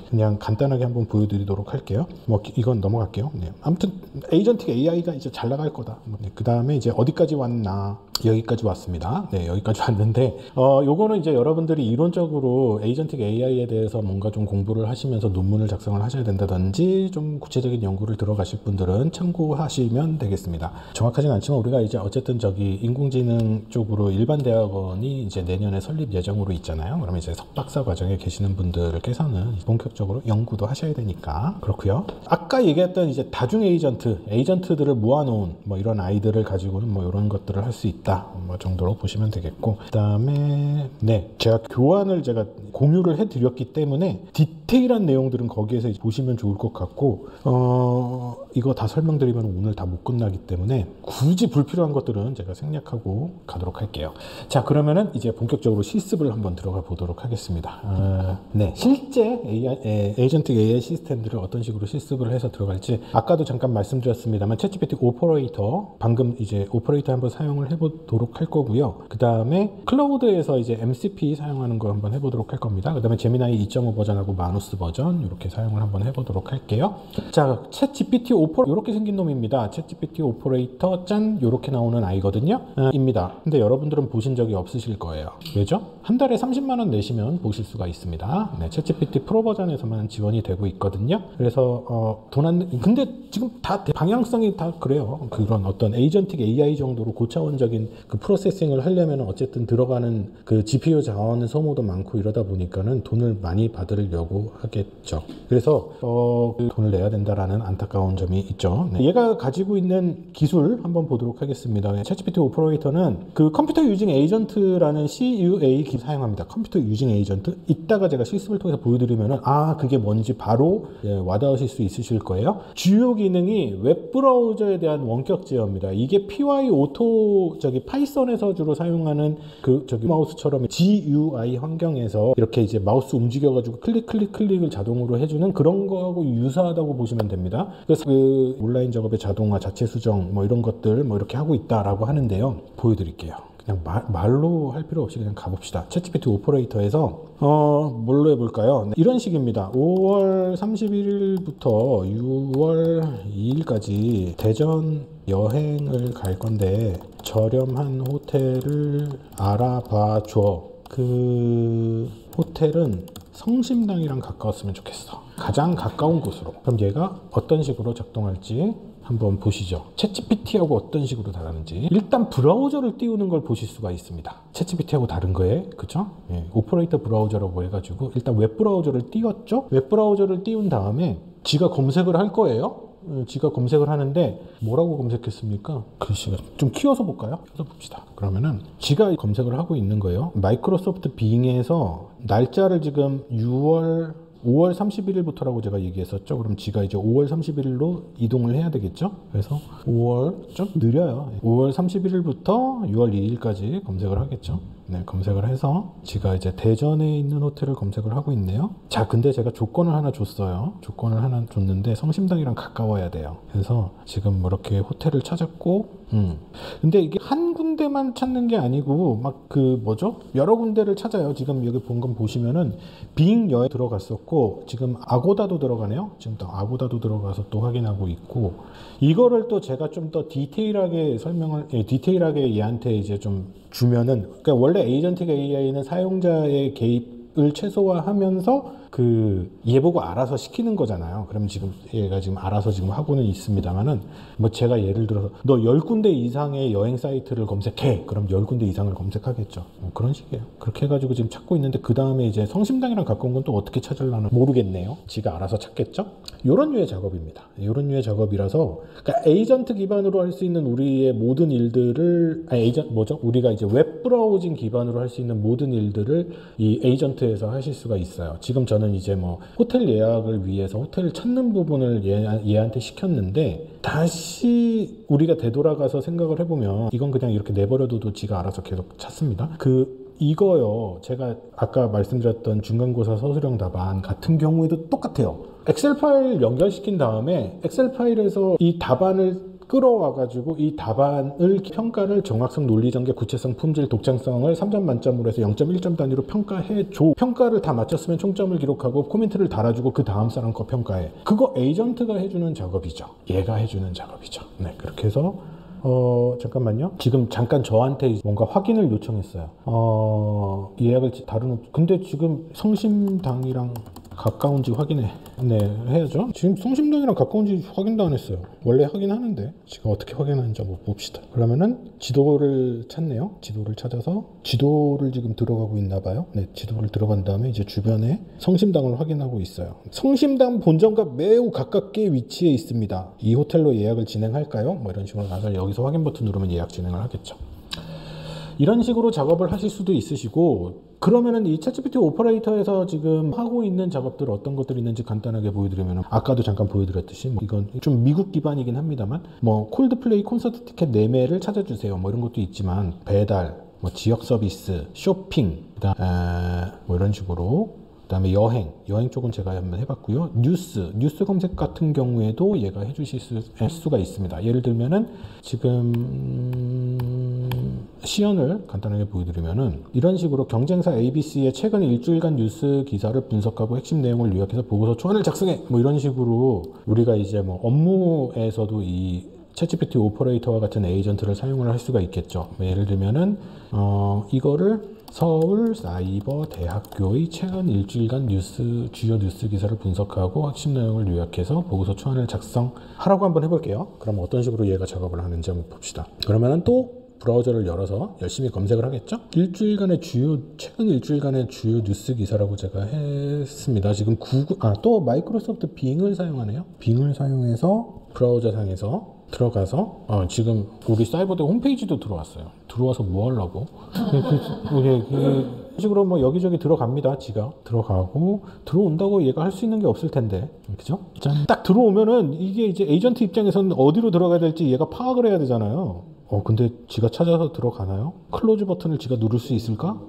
그냥 간단하게 한번 보여드리도록 할게요. 뭐 이건 넘어갈게요. 네. 아무튼 에이전틱 AI가 이제 잘 나갈 거다. 네. 그 다음에 이제 어디까지 왔나? 여기까지 왔습니다. 네, 여기까지 왔는데 요거는 이제 여러분들이 이론적으로 에이전틱 AI에 대해서 뭔가 좀 공부를 하시면서 논문을 작성을 하셔야 된다든지 좀 구체적인 연구를 들어가실 분들은 참고하시면 되겠습니다. 정확하진 않지만 우리가 이제 어쨌든 인공지능 쪽으로 일반 대학원이 이제 내년에 설립 예정으로 있잖아요. 그러면 이제 석박사 과정에 계시는 분들께서는 본격적으로 연구도 하셔야 되니까 그렇고요. 아까 얘기했던 이제 다중 에이전트들을 모아놓은 뭐 이런 아이들을 가지고는 뭐 이런 것들을 할 수 있다. 뭐 정도로 보시면 되겠고, 그 다음에 제가 교환을 공유를 해드렸기 때문에 디테일한 내용들은 거기에서 보시면 좋을 것 같고, 이거 다 설명드리면 오늘 다 못 끝나기 때문에 굳이 불필요한 것들은 제가 생략하고 가도록 할게요. 자, 그러면은 이제 본격적으로 실습을 한번 들어가 보도록 하겠습니다. 실제 에이전틱 AI 시스템들을 어떤 식으로 실습을 해서 들어갈지 아까도 잠깐 말씀드렸습니다만, 챗GPT 오퍼레이터, 방금 이제 오퍼레이터 한번 사용을 해보도록 할 거고요. 그 다음에 클라우드에서 이제 MCP 사용하는 거 한번 해보도록 할 겁니다. 그 다음에 제미나이 2.5 버전하고 마누스 버전 이렇게 사용을 한번 해보도록 할게요. 자, 챗GPT 이렇게 생긴 놈입니다. 챗GPT 오퍼레이터 짠 이렇게 나오는 아이거든요. 입니다. 근데 여러분들은 보신 적이 없으실 거예요. 왜죠? 한 달에 30만 원 내시면 보실 수가 있습니다. 챗GPT 프로 버전에서만 지원이 되고 있거든요. 그래서 근데 지금 다 방향성이 다 그래요. 그런 어떤 에이전틱 AI 정도로 고차원적인 그 프로세싱을 하려면 어쨌든 들어가는 그 GPU 자원 소모도 많고 이러다 보니까는 돈을 많이 받으려고 하겠죠. 그래서 돈을 내야 된다라는 안타까운 점이 있죠. 얘가 가지고 있는 기술 한번 보도록 하겠습니다. 챗GPT 오퍼레이터는 그 컴퓨터 유징 에이전트라는 CUA 기술 사용합니다. 컴퓨터 유징 에이전트 이따가 제가 실습을 통해서 보여드리면은 그게 뭔지 바로 와닿으실 수 있으실 거예요. 주요 기능이 웹브라우저에 대한 원격 제어입니다. 이게 PY 오토 파이썬에서 주로 사용하는 마우스처럼 GUI 환경에서 이렇게 이제 마우스 움직여가지고 클릭을 자동으로 해주는 그런 거하고 유사하다고 보시면 됩니다. 그래서 온라인 작업의 자동화, 자체 수정 이런 것들 이렇게 하고 있다라고 하는데요. 보여드릴게요. 그냥 말로 할 필요 없이 그냥 가봅시다. 챗GPT 오퍼레이터에서 뭘로 해볼까요? 이런 식입니다. 5월 31일부터 6월 2일까지 대전 여행을 갈 건데 저렴한 호텔을 알아봐 줘. 그 호텔은 성심당이랑 가까웠으면 좋겠어. 가장 가까운 곳으로. 그럼 얘가 어떤 식으로 작동할지 한번 보시죠. 챗GPT하고 어떤 식으로 다르는지. 일단 브라우저를 띄우는 걸 보실 수가 있습니다. 챗GPT하고 다른 거에, 그쵸? 오퍼레이터 브라우저라고 해가지고 일단 웹브라우저를 띄웠죠? 웹브라우저를 띄운 다음에 지가 검색을 할 거예요. 지가 검색을 하는데 뭐라고 검색했습니까? 글씨가 좀 키워서 볼까요? 키워서 봅시다. 그러면은 지가 검색을 하고 있는 거예요. 마이크로소프트 빙에서 날짜를 지금 5월 31일부터라고 제가 얘기했었죠. 그럼 지가 이제 5월 31일로 이동을 해야 되겠죠. 그래서 5월 좀 느려요. 5월 31일부터 6월 2일까지 검색을 하겠죠. 네, 검색을 해서 지가 이제 대전에 있는 호텔을 검색을 하고 있네요. 자, 근데 제가 조건을 하나 줬어요. 조건을 하나 줬는데 성심당이랑 가까워야 돼요. 그래서 지금 이렇게 호텔을 찾았고 근데 이게 한 군데만 찾는 게 아니고 여러 군데를 찾아요. 지금 여기 본 건 보시면은 빙 여에 들어갔었고 지금 아고다도 들어가네요. 지금 또 아고다도 들어가서 또 확인하고 있고 이거를 또 제가 좀 더 디테일하게 디테일하게 얘한테 이제 좀 주면은 그러니까 원래 에이전틱 AI는 사용자의 개입을 최소화하면서 얘 보고 알아서 시키는 거잖아요. 그럼 지금 얘가 지금 알아서 지금 하고는 있습니다만은 제가 예를 들어서 너 10군데 이상의 여행 사이트를 검색해. 그럼 10군데 이상을 검색하겠죠. 그런 식이에요. 그렇게 해가지고 지금 찾고 있는데 그 다음에 이제 성심당이랑 가까운 건 또 어떻게 찾으려나 모르겠네요. 지가 알아서 찾겠죠. 요런 류의 작업입니다. 요런 류의 작업이라서 그러니까 에이전트 기반으로 할 수 있는 우리의 모든 일들을 우리가 이제 웹 브라우징 기반으로 할 수 있는 모든 일들을 이 에이전트에서 하실 수가 있어요. 지금 저는 이제 호텔 예약을 위해서 호텔을 찾는 부분을 얘한테 시켰는데 다시 우리가 되돌아가서 생각을 해보면 이건 그냥 이렇게 내버려둬도 지가 알아서 계속 찾습니다. 이거요. 제가 아까 말씀드렸던 중간고사 서술형 답안 같은 경우에도 똑같아요. 엑셀 파일 연결시킨 다음에 엑셀 파일에서 이 답안을 끌어와가지고 이 답안을 평가를 정확성, 논리 전개, 구체성, 품질, 독창성을 3점 만점으로 해서 0.1점 단위로 평가해줘. 평가를 다 맞췄으면 총점을 기록하고 코멘트를 달아주고 그 다음 사람 거 평가해. 그거 에이전트가 해주는 작업이죠. 얘가 해주는 작업이죠. 네, 그렇게 해서 잠깐만요. 지금 잠깐 저한테 뭔가 확인을 요청했어요. 예약을 근데 지금 성심당이랑 가까운지 확인해. 네, 해야죠. 지금 성심당이랑 가까운지 확인도 안 했어요. 원래 확인하는데 지금 어떻게 확인하는지 한번 봅시다. 그러면은 지도를 찾네요. 지도를 찾아서 지도를 지금 들어가고 있나 봐요. 네, 지도를 들어간 다음에 이제 주변에 성심당을 확인하고 있어요. 성심당 본점과 매우 가깝게 위치해 있습니다. 이 호텔로 예약을 진행할까요? 이런 식으로 나서 여기서 확인 버튼 누르면 예약 진행을 하겠죠. 이런 식으로 작업을 하실 수도 있으시고 그러면은 이 챗GPT 오퍼레이터에서 지금 하고 있는 작업들 어떤 것들이 있는지 간단하게 보여드리면 아까도 잠깐 보여드렸듯이 이건 좀 미국 기반이긴 합니다만 콜드플레이 콘서트 티켓 매매를 찾아주세요 이런 것도 있지만 배달, 지역 서비스, 쇼핑 이런 식으로 그다음에 여행 쪽은 제가 한번 해봤고요. 뉴스 검색 같은 경우에도 얘가 해주실 수가 있습니다. 예를 들면은 지금 시연을 간단하게 보여드리면은 이런 식으로 경쟁사 ABC의 최근 일주일간 뉴스 기사를 분석하고 핵심 내용을 요약해서 보고서 초안을 작성해 이런 식으로 우리가 이제 업무에서도 이 챗GPT 오퍼레이터와 같은 에이전트를 사용을 할 수가 있겠죠. 예를 들면은 이거를 서울사이버대학교의 최근 일주일간 주요 뉴스 기사를 분석하고 핵심 내용을 요약해서 보고서 초안을 작성하라고 한번 해볼게요. 그럼 어떤 식으로 얘가 작업을 하는지 한번 봅시다. 그러면은 또 브라우저를 열어서 열심히 검색을 하겠죠. 최근 일주일간의 주요 뉴스 기사라고 제가 했습니다. 지금 또 마이크로소프트 빙을 사용하네요. 빙을 사용해서 브라우저 상에서 들어가서 지금 우리 사이버대 홈페이지도 들어왔어요. 들어와서 뭐 하려고? 이런 식으로 뭐 여기저기 들어갑니다. 지가 들어가고 들어온다고 얘가 할 수 있는 게 없을 텐데, 그죠? 짠. 딱 들어오면은 이게 이제 에이전트 입장에서는 어디로 들어가야 될지 얘가 파악을 해야 되잖아요. 근데 지가 찾아서 들어가나요? 클로즈 버튼을 지가 누를 수 있을까?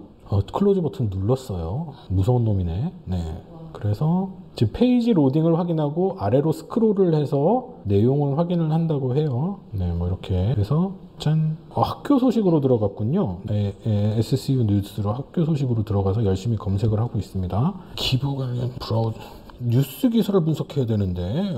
클로즈 버튼 눌렀어요. 무서운 놈이네. 네. 그래서 지금 페이지 로딩을 확인하고 아래로 스크롤을 해서 내용을 확인을 한다고 해요. 네, 뭐 이렇게. 그래서 짠. 학교 소식으로 들어갔군요. 네, SCU 뉴스로 학교 소식으로 들어가서 열심히 검색을 하고 있습니다. 기부 관련 브라우저 뉴스 기사를 분석해야 되는데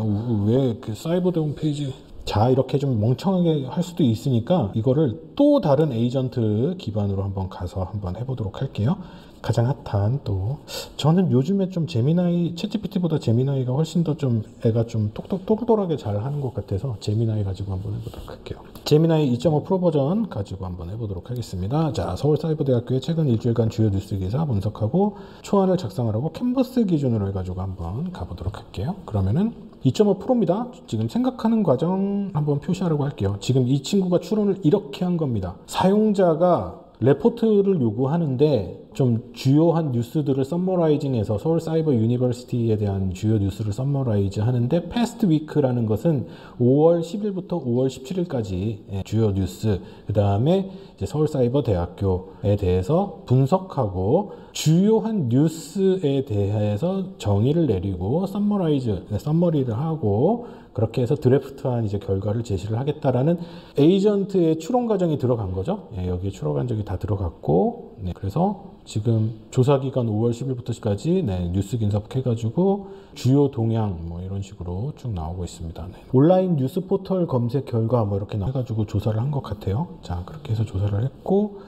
왜 그 사이버대 홈페이지. 자, 이렇게 좀 멍청하게 할 수도 있으니까 이거를 또 다른 에이전트 기반으로 한번 가서 한번 해보도록 할게요. 가장 핫한 또 저는 요즘에 좀 제미나이 챗GPT보다 제미나이가 훨씬 더 좀 애가 좀 똑똑똑똑하게 잘 하는 것 같아서 제미나이 가지고 한번 해보도록 할게요. 제미나이 2.5 프로 버전 가지고 한번 해보도록 하겠습니다. 자, 서울사이버대학교의 최근 일주일간 주요 뉴스 기사 분석하고 초안을 작성하라고 캔버스 기준으로 해가지고 한번 가보도록 할게요. 그러면은 2.5 프로입니다. 지금 생각하는 과정 한번 표시하라고 할게요. 지금 이 친구가 추론을 이렇게 한 겁니다. 사용자가 레포트를 요구하는데 좀 주요한 뉴스들을 썸머라이징해서 서울 사이버 유니버시티에 대한 주요 뉴스를 썸머라이즈 하는데 패스트 위크라는 것은 5월 10일부터 5월 17일까지 주요 뉴스, 그 다음에 이제 서울 사이버 대학교에 대해서 분석하고 주요한 뉴스에 대해서 정의를 내리고 썸머리를 하고 그렇게 해서 드래프트한 이제 결과를 제시를 하겠다라는 에이전트의 추론 과정이 들어간 거죠. 여기에 추론 과정이 다 들어갔고, 그래서 지금 조사 기간 5월 10일부터 10일까지 뉴스 분석해가지고 주요 동향 뭐 이런 식으로 쭉 나오고 있습니다. 온라인 뉴스 포털 검색 결과 뭐 이렇게 해가지고 조사를 한 것 같아요. 자, 그렇게 해서 조사를 했고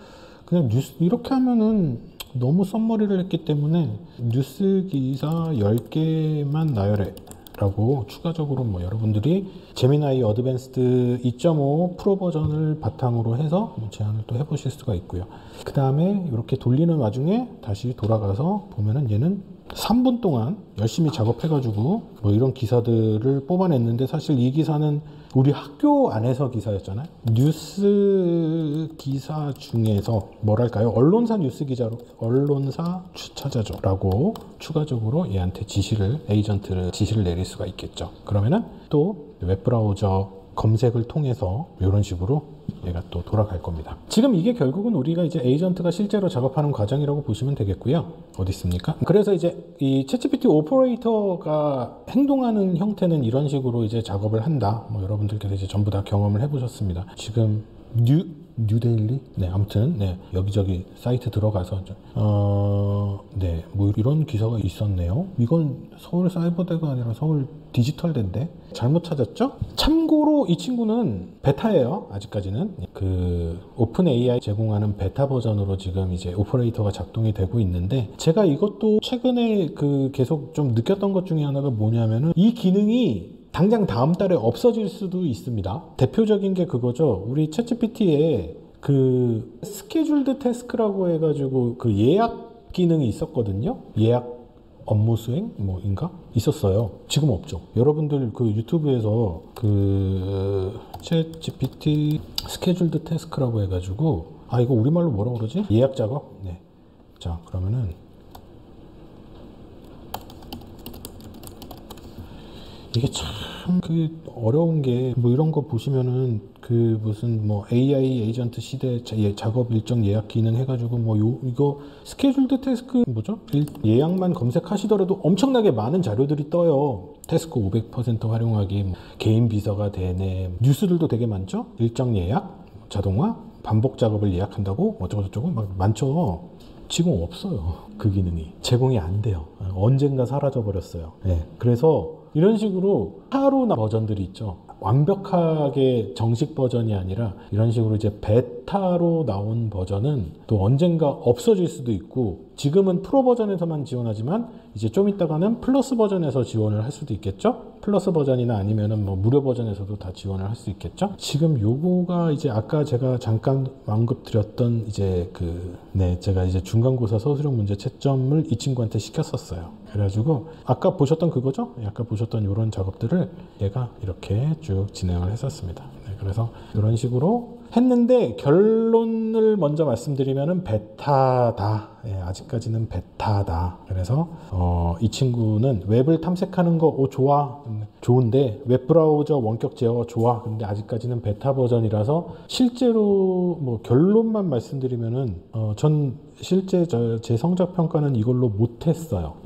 그냥 뉴스 이렇게 하면은 너무 썸머리를 했기 때문에 뉴스 기사 10개만 나열해 라고 추가적으로 뭐 여러분들이 제미나이 어드밴스드 2.5 프로 버전을 바탕으로 해서 제안을 또 해보실 수가 있고요. 그 다음에 이렇게 돌리는 와중에 다시 돌아가서 보면은 얘는 3분 동안 열심히 작업해가지고 뭐 이런 기사들을 뽑아냈는데 사실 이 기사는 우리 학교 안에서 기사였잖아요. 뉴스 기사 중에서 뭐랄까요? 언론사 뉴스 기자로 언론사 찾아줘 라고 추가적으로 얘한테 에이전트를 지시를 내릴 수가 있겠죠. 그러면은 또 웹브라우저 검색을 통해서 이런 식으로 얘가 또 돌아갈 겁니다. 지금 이게 결국은 우리가 이제 에이전트가 실제로 작업하는 과정이라고 보시면 되겠고요. 어디 있습니까? 그래서 이제 이 챗GPT 오퍼레이터가 행동하는 형태는 이런 식으로 이제 작업을 한다. 뭐 여러분들께서 이제 전부 다 경험을 해보셨습니다. 지금 뉴데일리? 네, 아무튼, 네, 여기저기 사이트 들어가서, 뭐 이런 기사가 있었네요. 이건 서울 사이버대가 아니라 서울 디지털대인데? 잘못 찾았죠? 참고로 이 친구는 베타예요, 아직까지는. 그, 오픈 AI 제공하는 베타 버전으로 지금 이제 오퍼레이터가 작동이 되고 있는데, 제가 이것도 최근에 계속 좀 느꼈던 것 중에 하나가 뭐냐면은, 이 기능이 당장 다음 달에 없어질 수도 있습니다. 대표적인 게 그거죠. 우리 챗GPT에 그 스케줄드 태스크라고 해가지고 그 예약 기능이 있었거든요. 예약 업무 수행 뭐인가 있었어요. 지금 없죠. 여러분들 그 유튜브에서 그 챗GPT 스케줄드 태스크라고 해가지고 이거 우리말로 뭐라고 그러지? 예약 작업? 네. 자, 그러면은 이게 참 어려운 게 뭐 이런 거 보시면은 그 무슨 뭐 AI 에이전트 시대 작업 일정 예약 기능 해가지고 뭐 이거 스케줄드 태스크 뭐죠? 예약만 검색하시더라도 엄청나게 많은 자료들이 떠요. 태스크 500% 활용하기, 뭐 개인 비서가 되네, 뉴스들도 되게 많죠? 일정 예약, 자동화, 반복 작업을 예약한다고 어쩌고저쩌고 막 많죠. 지금 없어요. 그 기능이 제공이 안 돼요. 언젠가 사라져 버렸어요. 네. 그래서 이런 식으로 하루나 버전들이 있죠. 완벽하게 정식 버전이 아니라 이런 식으로 이제 베타로 나온 버전은 또 언젠가 없어질 수도 있고, 지금은 프로 버전에서만 지원하지만 이제 좀 있다가는 플러스 버전에서 지원을 할 수도 있겠죠. 플러스 버전이나 아니면은 뭐 무료 버전에서도 다 지원을 할 수 있겠죠. 지금 요거가 이제 아까 제가 잠깐 언급드렸던 이제 제가 이제 중간고사 서술형 문제 채점을 이 친구한테 시켰었어요. 그래가지고 아까 보셨던 그거죠? 아까 보셨던 이런 작업들을 얘가 이렇게 쭉 진행을 했었습니다. 네, 그래서 이런 식으로 했는데 결론을 먼저 말씀드리면은 베타다. 예, 아직까지는 베타다. 그래서 이 친구는 웹을 탐색하는 거 좋아. 좋은데 웹브라우저 원격 제어 좋아. 근데 아직까지는 베타 버전이라서 실제로 뭐 결론만 말씀드리면은 전 실제 제 성적 평가는 이걸로 못했어요.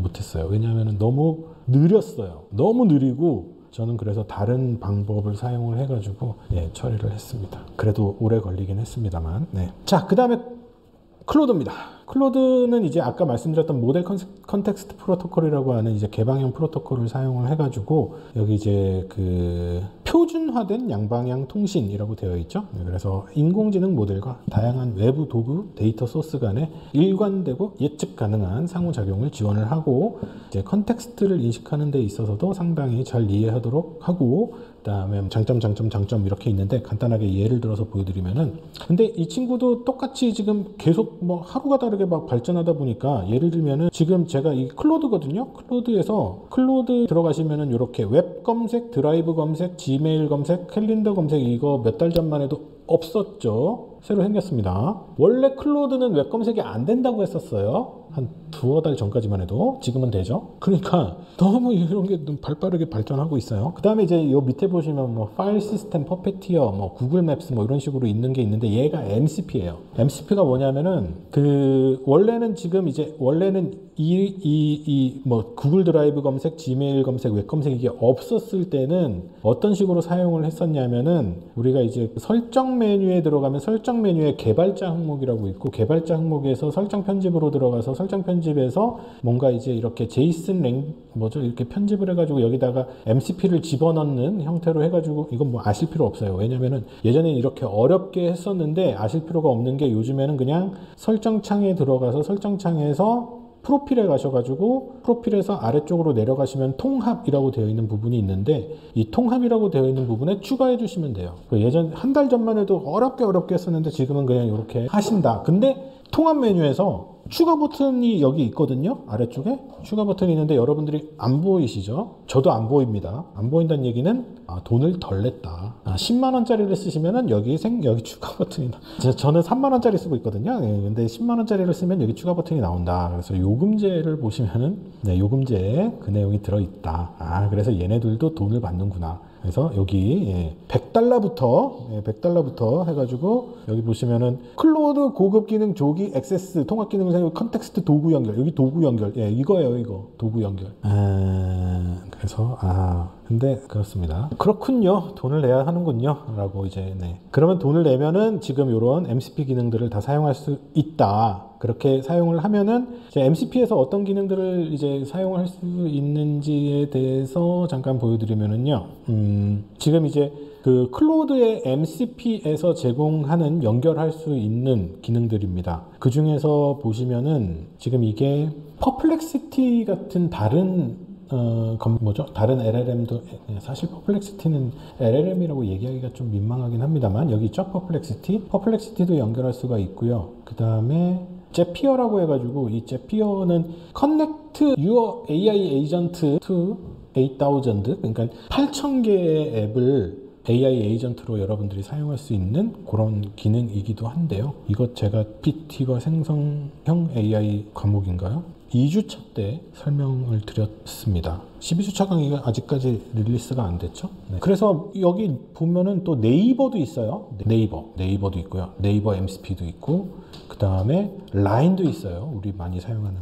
왜냐하면 너무 느렸어요. 너무 느리고 저는 그래서 다른 방법을 사용을 해가지고 처리를 했습니다. 그래도 오래 걸리긴 했습니다만. 네. 자, 그 다음에 클로드입니다. 클로드는 이제 아까 말씀드렸던 모델 컨텍스트 프로토콜이라고 하는 이제 개방형 프로토콜을 사용을 해가지고 여기 이제 표준화된 양방향 통신이라고 되어 있죠. 네, 그래서 인공지능 모델과 다양한 외부 도구, 데이터 소스 간에 일관되고 예측 가능한 상호작용을 지원을 하고 이제 컨텍스트를 인식하는 데 있어서도 상당히 잘 이해하도록 하고, 그다음에 장점 이렇게 있는데 간단하게 예를 들어서 보여드리면은, 근데 이 친구도 똑같이 지금 계속 뭐 하루가 다르게 막 발전하다 보니까 예를 들면은 지금 제가 이 클로드거든요. 클로드 들어가시면은 이렇게 웹 검색, 드라이브 검색, 지메일 검색, 캘린더 검색 이거 몇 달 전만 해도 없었죠. 새로 생겼습니다. 원래 클로드는 웹 검색이 안 된다고 했었어요. 한 두어 달 전까지만 해도. 지금은 되죠. 그러니까 너무 이런 게 발빠르게 발전하고 있어요. 그 다음에 이제 요 밑에 보시면 뭐 파일 시스템, 퍼페티어, 뭐 구글 맵스 뭐 이런 식으로 있는 게 있는데 얘가 MCP예요. MCP가 뭐냐면은 원래는 뭐 구글 드라이브 검색, 지메일 검색, 웹 검색 이게 없었을 때는 어떤 식으로 사용을 했었냐면은 우리가 이제 설정 메뉴에 들어가면 설정 메뉴에 개발자 항목이라고 있고, 개발자 항목에서 설정 편집으로 들어가서 설정 편집에서 뭔가 이제 이렇게 제이슨 이렇게 편집을 해가지고 여기다가 MCP를 집어넣는 형태로 해가지고, 이건 뭐 아실 필요 없어요. 왜냐면은 예전에 이렇게 어렵게 했었는데 아실 필요가 없는 게, 요즘에는 그냥 설정창에 들어가서 설정창에서 프로필에 가셔가지고 프로필에서 아래쪽으로 내려가시면 통합이라고 되어 있는 부분이 있는데, 이 통합이라고 되어 있는 부분에 추가해 주시면 돼요. 예전 한 달 전만 해도 어렵게 했었는데 지금은 그냥 이렇게 하신다. 근데 통합 메뉴에서 추가 버튼이 여기 있거든요. 아래쪽에 추가 버튼이 있는데 여러분들이 안 보이시죠? 저도 안 보입니다. 안 보인다는 얘기는 돈을 덜 냈다. 10만 원짜리를 쓰시면은 여기 추가 버튼이 저는 3만 원짜리 쓰고 있거든요. 근데 10만 원짜리를 쓰면 여기 추가 버튼이 나온다. 그래서 요금제를 보시면은 요금제에 그 내용이 들어 있다. 그래서 얘네들도 돈을 받는구나. 그래서 여기 100달러부터 해가지고 여기 보시면은 클로드 고급 기능 조기 액세스 통합 기능 사용 컨텍스트 도구 연결, 여기 도구 연결 이거예요. 이거 도구 연결. 그래서 근데 그렇습니다. 그렇군요. 돈을 내야 하는군요. 라고 이제 그러면 돈을 내면은 지금 이런 MCP 기능들을 다 사용할 수 있다. 그렇게 사용을 하면은 이제 MCP에서 어떤 기능들을 이제 사용할 수 있는지에 대해서 잠깐 보여드리면은요. 지금 이제 클로드의 MCP에서 제공하는 연결할 수 있는 기능들입니다. 그 중에서 보시면은 지금 이게 퍼플렉시티 같은 다른 다른 LLM도, 사실 퍼플렉시티는 LLM이라고 얘기하기가 좀 민망하긴 합니다만, 여기 있죠? 퍼플렉시티도 연결할 수가 있고요. 그 다음에 제피어라고 해가지고, 이 제피어는 Connect Your AI Agent to 8000, 그러니까 8000개의 앱을 AI 에이전트로 여러분들이 사용할 수 있는 그런 기능이기도 한데요. 이것 제가 PT가 생성형 AI 과목인가요? 2주차 때 설명을 드렸습니다. 12주차 강의가 아직까지 릴리스가 안 됐죠. 그래서 여기 보면은 또 네이버도 있어요. 네이버도 있고요. 네이버 MCP도 있고, 그 다음에 라인도 있어요. 우리 많이 사용하는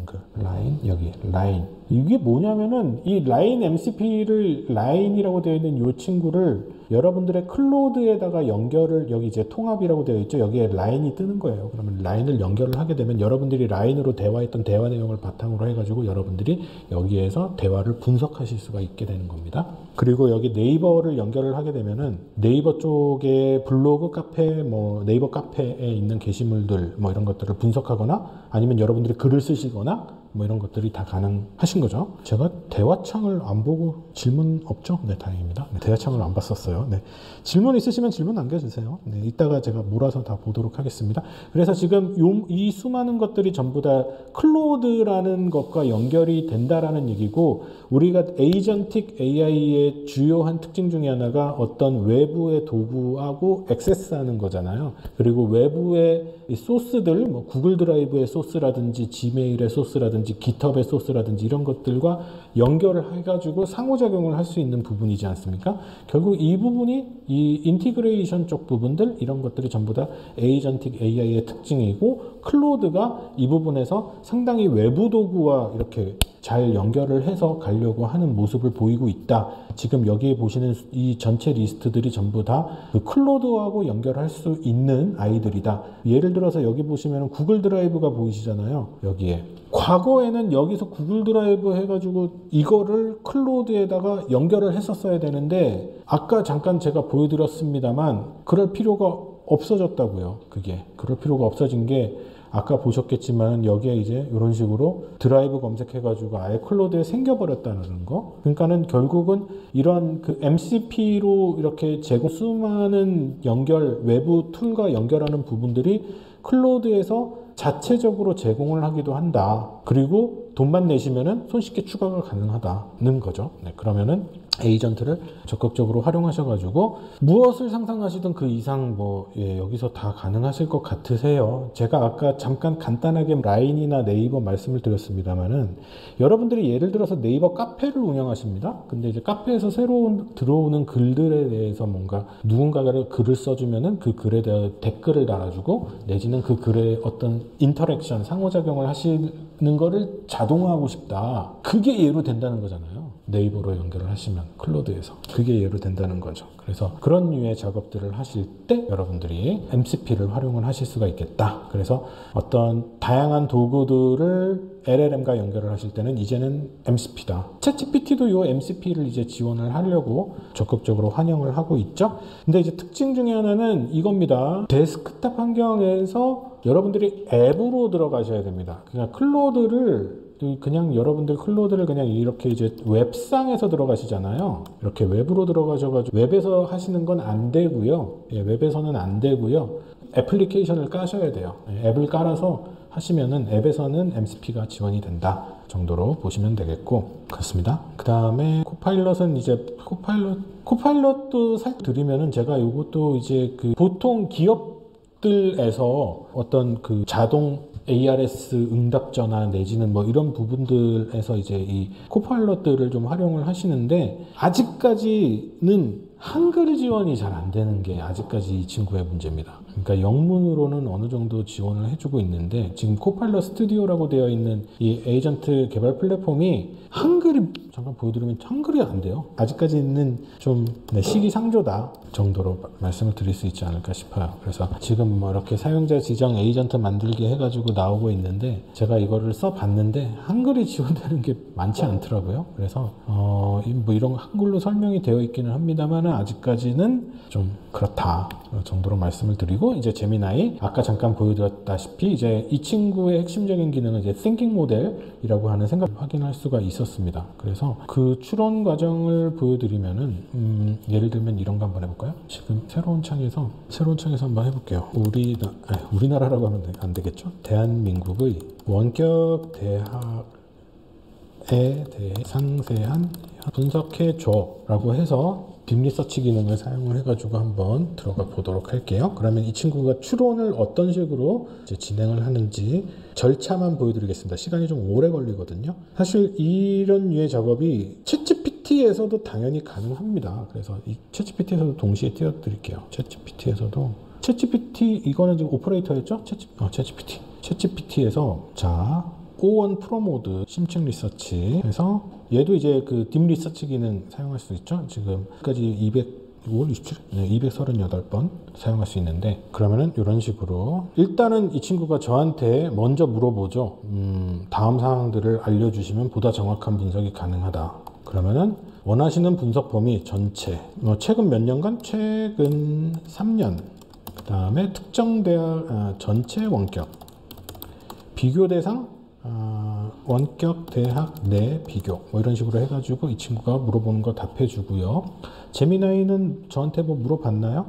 여기 라인. 이게 뭐냐면은 이 라인 MCP를 라인이라고 되어 있는 이 친구를 여러분들의 클로드에다가 연결을, 여기 이제 통합이라고 되어 있죠. 여기에 라인이 뜨는 거예요. 그러면 라인을 연결을 하게 되면 여러분들이 라인으로 대화했던 대화 내용을 바탕으로 해가지고 여러분들이 여기에서 대화를 분석하실 수가 있게 되는 겁니다. 그리고 여기 네이버를 연결을 하게 되면은 네이버 쪽에 블로그 카페, 뭐 네이버 카페에 있는 게시물들 뭐 이런 것들을 분석하거나 아니면 여러분들이 글을 쓰시거나 뭐 이런 것들이 다 가능하신 거죠. 제가 대화창을 안 보고 질문 없죠? 네, 다행입니다. 네, 대화창을 안 봤었어요. 네. 질문 있으시면 질문 남겨주세요. 네, 이따가 제가 몰아서 다 보도록 하겠습니다. 그래서 지금 이 수많은 것들이 전부 다 클로드라는 것과 연결이 된다라는 얘기고, 우리가 에이전틱 AI의 주요한 특징 중에 하나가 어떤 외부의 도구하고 액세스하는 거잖아요. 그리고 외부의 이 소스들, 뭐 구글 드라이브의 소스라든지 지메일의 소스라든지 깃허브의 소스라든지 이런 것들과 연결을 해가지고 상호작용을 할 수 있는 부분이지 않습니까? 결국 이 부분이 이 인티그레이션 쪽 부분들, 이런 것들이 전부 다 에이전틱 AI의 특징이고, 클로드가 이 부분에서 상당히 외부 도구와 이렇게 잘 연결을 해서 가려고 하는 모습을 보이고 있다. 지금 여기에 보시는 이 전체 리스트들이 전부 다 그 클로드하고 연결할 수 있는 아이들이다. 예를 들어서 여기 보시면 구글 드라이브가 보이시잖아요. 여기에. 과거에는 여기서 구글 드라이브 해가지고 이거를 클로드에다가 연결을 했었어야 되는데, 아까 잠깐 제가 보여드렸습니다만 그럴 필요가 없어졌다고요. 그럴 필요가 없어진 게, 아까 보셨겠지만 여기에 이제 이런 식으로 드라이브 검색해가지고 아예 클로드에 생겨버렸다는 거. 그러니까는 결국은 이런 그 MCP로 이렇게 제공 수많은 연결, 외부 툴과 연결하는 부분들이 클로드에서 자체적으로 제공을 하기도 한다. 그리고 돈만 내시면은 손쉽게 추가가 가능하다는 거죠. 네, 그러면은 에이전트를 적극적으로 활용하셔가지고 무엇을 상상하시든 그 이상 여기서 다 가능하실 것 같으세요. 제가 아까 잠깐 간단하게 라인이나 네이버 말씀을 드렸습니다만은, 여러분들이 예를 들어서 네이버 카페를 운영하십니다. 근데 이제 카페에서 새로 들어오는 글들에 대해서 뭔가 누군가가 글을 써주면은 그 글에 대한 댓글을 달아주고, 내지는 그 글에 어떤 인터랙션, 상호작용을 하시는 거를 자동화하고 싶다. 그게 예로 된다는 거잖아요. 네이버로 연결을 하시면 클로드에서 그게 예로 된다는 거죠. 그래서 그런 류의 작업들을 하실 때 여러분들이 MCP를 활용을 하실 수가 있겠다. 그래서 어떤 다양한 도구들을 LLM과 연결을 하실 때는 이제는 MCP다. 챗GPT도 이 MCP를 이제 지원을 하려고 적극적으로 환영을 하고 있죠. 근데 이제 특징 중에 하나는 이겁니다. 데스크탑 환경에서 여러분들이 앱으로 들어가셔야 됩니다. 그냥 여러분들 클로드를 그냥 이렇게 이제 웹상에서 들어가시잖아요. 이렇게 웹으로 들어가셔가지고 웹에서 하시는 건 안 되고요. 웹에서는 안 되고요. 애플리케이션을 까셔야 돼요. 앱을 깔아서 하시면은 앱에서는 MCP가 지원이 된다 정도로 보시면 되겠고, 그렇습니다. 그 다음에 코파일럿은 이제 코파일럿도 살짝 드리면은, 제가 이것도 이제 보통 기업들에서 어떤 자동 ARS 응답전화 내지는 이런 부분들에서 이제 이 코파일럿들을 좀 활용을 하시는데, 아직까지는 한글 지원이 잘 안 되는 게 아직까지 이 친구의 문제입니다. 그러니까 영문으로는 어느 정도 지원을 해주고 있는데, 지금 코파일럿 스튜디오라고 되어 있는 이 에이전트 개발 플랫폼이 한글이, 잠깐 보여드리면 한글이 안 돼요. 아직까지는 좀 시기상조다 정도로 말씀을 드릴 수 있지 않을까 싶어요. 그래서 지금 이렇게 사용자 지정 에이전트 만들기 해가지고 나오고 있는데, 제가 이거를 써봤는데 한글이 지원되는 게 많지 않더라고요. 그래서 이런 한글로 설명이 되어 있기는 합니다만 아직까지는 좀 그렇다 정도로 말씀을 드리고, 이제 제미나이 아까 잠깐 보여드렸다시피 이제 이 친구의 핵심적인 기능은 이제 Thinking 모델이라고 하는 생각을 확인할 수가 있었습니다. 그래서 그 추론 과정을 보여드리면은 예를 들면 이런 거 한번 해볼까요? 지금 새로운 창에서 한번 해볼게요. 우리나라라고 하면 안 되겠죠? 대한민국의 원격 대학에 대해 상세한 분석해줘 라고 해서 딥리서치 기능을 사용을 해가지고 한번 들어가 보도록 할게요. 그러면 이 친구가 추론을 어떤 식으로 이제 진행을 하는지 절차만 보여드리겠습니다. 시간이 좀 오래 걸리거든요. 사실 이런 류의 작업이 챗GPT에서도 당연히 가능합니다. 그래서 이 챗GPT에서도 동시에 띄워드릴게요. 챗GPT 이거는 지금 오퍼레이터였죠? 챗GPT에서 O1 프로 모드 심층 리서치 해서 얘도 이제 딥 리서치 기능 사용할 수 있죠. 지금까지 5월 27일 238번 사용할 수 있는데, 그러면은 이런 식으로 일단은 이 친구가 저한테 먼저 물어보죠. 다음 사항들을 알려주시면 보다 정확한 분석이 가능하다. 그러면은 원하시는 분석 범위 전체, 최근 몇 년간? 최근 3년. 그 다음에 특정 대학 전체 원격. 비교 대상 원격 대학 내 비교 뭐 이런 식으로 해가지고 이 친구가 물어보는 거 답해 주고요. 제미나이는 저한테 뭐 물어봤나요?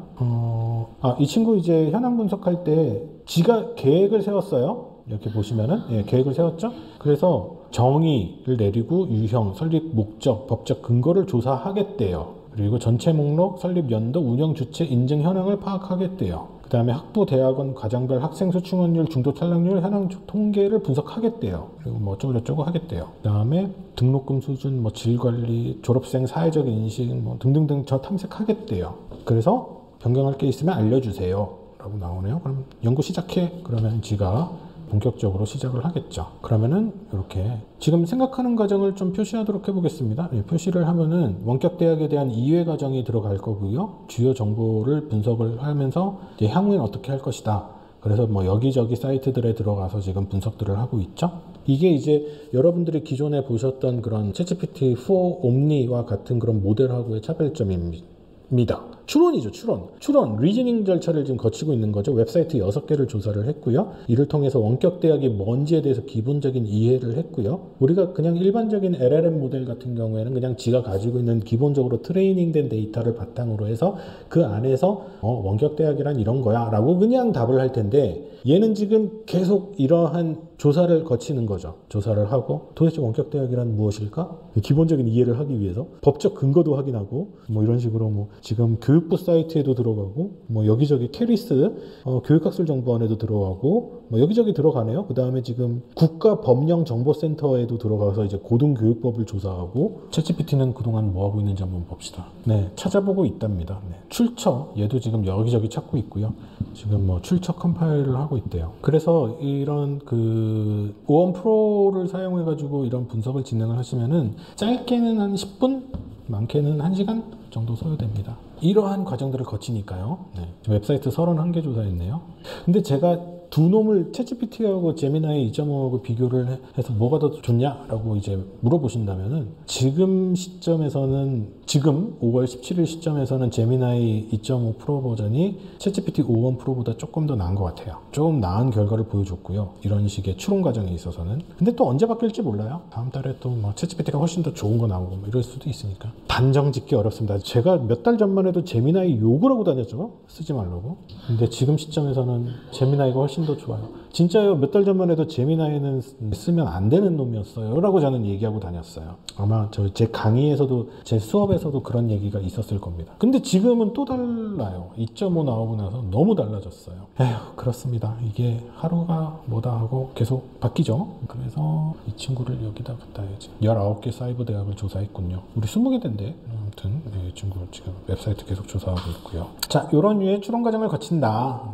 이 친구 이제 현황 분석할 때 지가 계획을 세웠어요. 이렇게 보시면은 계획을 세웠죠. 그래서 정의를 내리고 유형, 설립 목적, 법적 근거를 조사하겠대요. 그리고 전체 목록, 설립 연도, 운영 주체, 인증 현황을 파악하겠대요. 그 다음에 학부, 대학원, 과정별 학생 수 충원율, 중도 탈락률, 현황 통계를 분석하겠대요. 그리고 뭐 어쩌고저쩌고 하겠대요. 그 다음에 등록금 수준, 뭐 질관리, 졸업생 사회적 인식, 뭐 등등등 저 탐색하겠대요. 그래서 변경할 게 있으면 알려주세요. 라고 나오네요. 그럼 연구 시작해. 그러면 지가 본격적으로 시작을 하겠죠. 그러면은 이렇게 지금 생각하는 과정을 좀 표시하도록 해보겠습니다. 표시를 하면은 원격 대학에 대한 이해 과정이 들어갈 거고요. 주요 정보를 분석을 하면서 이제 향후엔 어떻게 할 것이다. 그래서 뭐 여기저기 사이트들에 들어가서 지금 분석들을 하고 있죠. 이게 이제 여러분들이 기존에 보셨던 그런 챗GPT-4 옴니와 같은 그런 모델하고의 차별점입니다. 추론이죠, 추론. 리즈닝 절차를 지금 거치고 있는 거죠. 웹사이트 6개를 조사를 했고요. 이를 통해서 원격 대학이 뭔지에 대해서 기본적인 이해를 했고요. 우리가 그냥 일반적인 LLM 모델 같은 경우에는 그냥 지가 가지고 있는 기본적으로 트레이닝된 데이터를 바탕으로 해서 그 안에서 원격 대학이란 이런 거야 라고 그냥 답을 할 텐데, 얘는 지금 계속 이러한 조사를 거치는 거죠. 조사를 하고 도대체 원격 대학이란 무엇일까? 기본적인 이해를 하기 위해서 법적 근거도 확인하고 뭐 이런 식으로 뭐 지금 교육부 사이트에도 들어가고 뭐 여기저기 캐리스 교육학술정보원에도 들어가고 뭐 여기저기 들어가네요. 그 다음에 지금 국가법령정보센터에도 들어가서 이제 고등교육법을 조사하고, 챗GPT는 그동안 뭐 하고 있는지 한번 봅시다. 네, 찾아보고 있답니다. 네. 출처 얘도 지금 여기저기 찾고 있고요. 지금 뭐 출처 컴파일을 하고 있대요. 그래서 이런 그 오원 프로를 사용해 가지고 이런 분석을 진행을 하시면은 짧게는 한 10분, 많게는 1시간 정도 소요됩니다. 이러한 과정들을 거치니까요. 네. 웹사이트 31개 조사했네요. 근데 제가 두 놈을 챗GPT하고 제미나이 2.5하고 비교를 해서 뭐가 더 좋냐라고 이제 물어보신다면은, 지금 시점에서는, 지금 5월 17일 시점에서는 제미나이 2.5 프로 버전이 챗GPT 5.1 프로보다 조금 더 나은 것 같아요. 조금 나은 결과를 보여줬고요. 이런 식의 추론 과정에 있어서는. 근데 또 언제 바뀔지 몰라요. 다음 달에 또 뭐 챗GPT가 훨씬 더 좋은 거 나오고 뭐 이럴 수도 있으니까. 단정 짓기 어렵습니다. 제가 몇 달 전만 해도 제미나이 욕을 하고 다녔죠. 쓰지 말라고. 근데 지금 시점에서는 제미나이가 훨씬 더 좋아요. 진짜요. 몇 달 전만 해도 제미나이는 쓰면 안 되는 놈이었어요 라고 저는 얘기하고 다녔어요. 아마 제 강의에서도 제 수업에서도 그런 얘기가 있었을 겁니다. 근데 지금은 또 달라요. 2.5 나오고 나서 너무 달라졌어요. 에휴, 그렇습니다. 이게 하루가 뭐다 하고 계속 바뀌죠. 그래서 이 친구를 여기다 갖다 해야지. 19개 사이버 대학을 조사했군요. 우리 20개 된대. 아무튼 이 친구 지금 웹사이트 계속 조사하고 있고요. 자, 요런 류의 추론 과정을 거친다.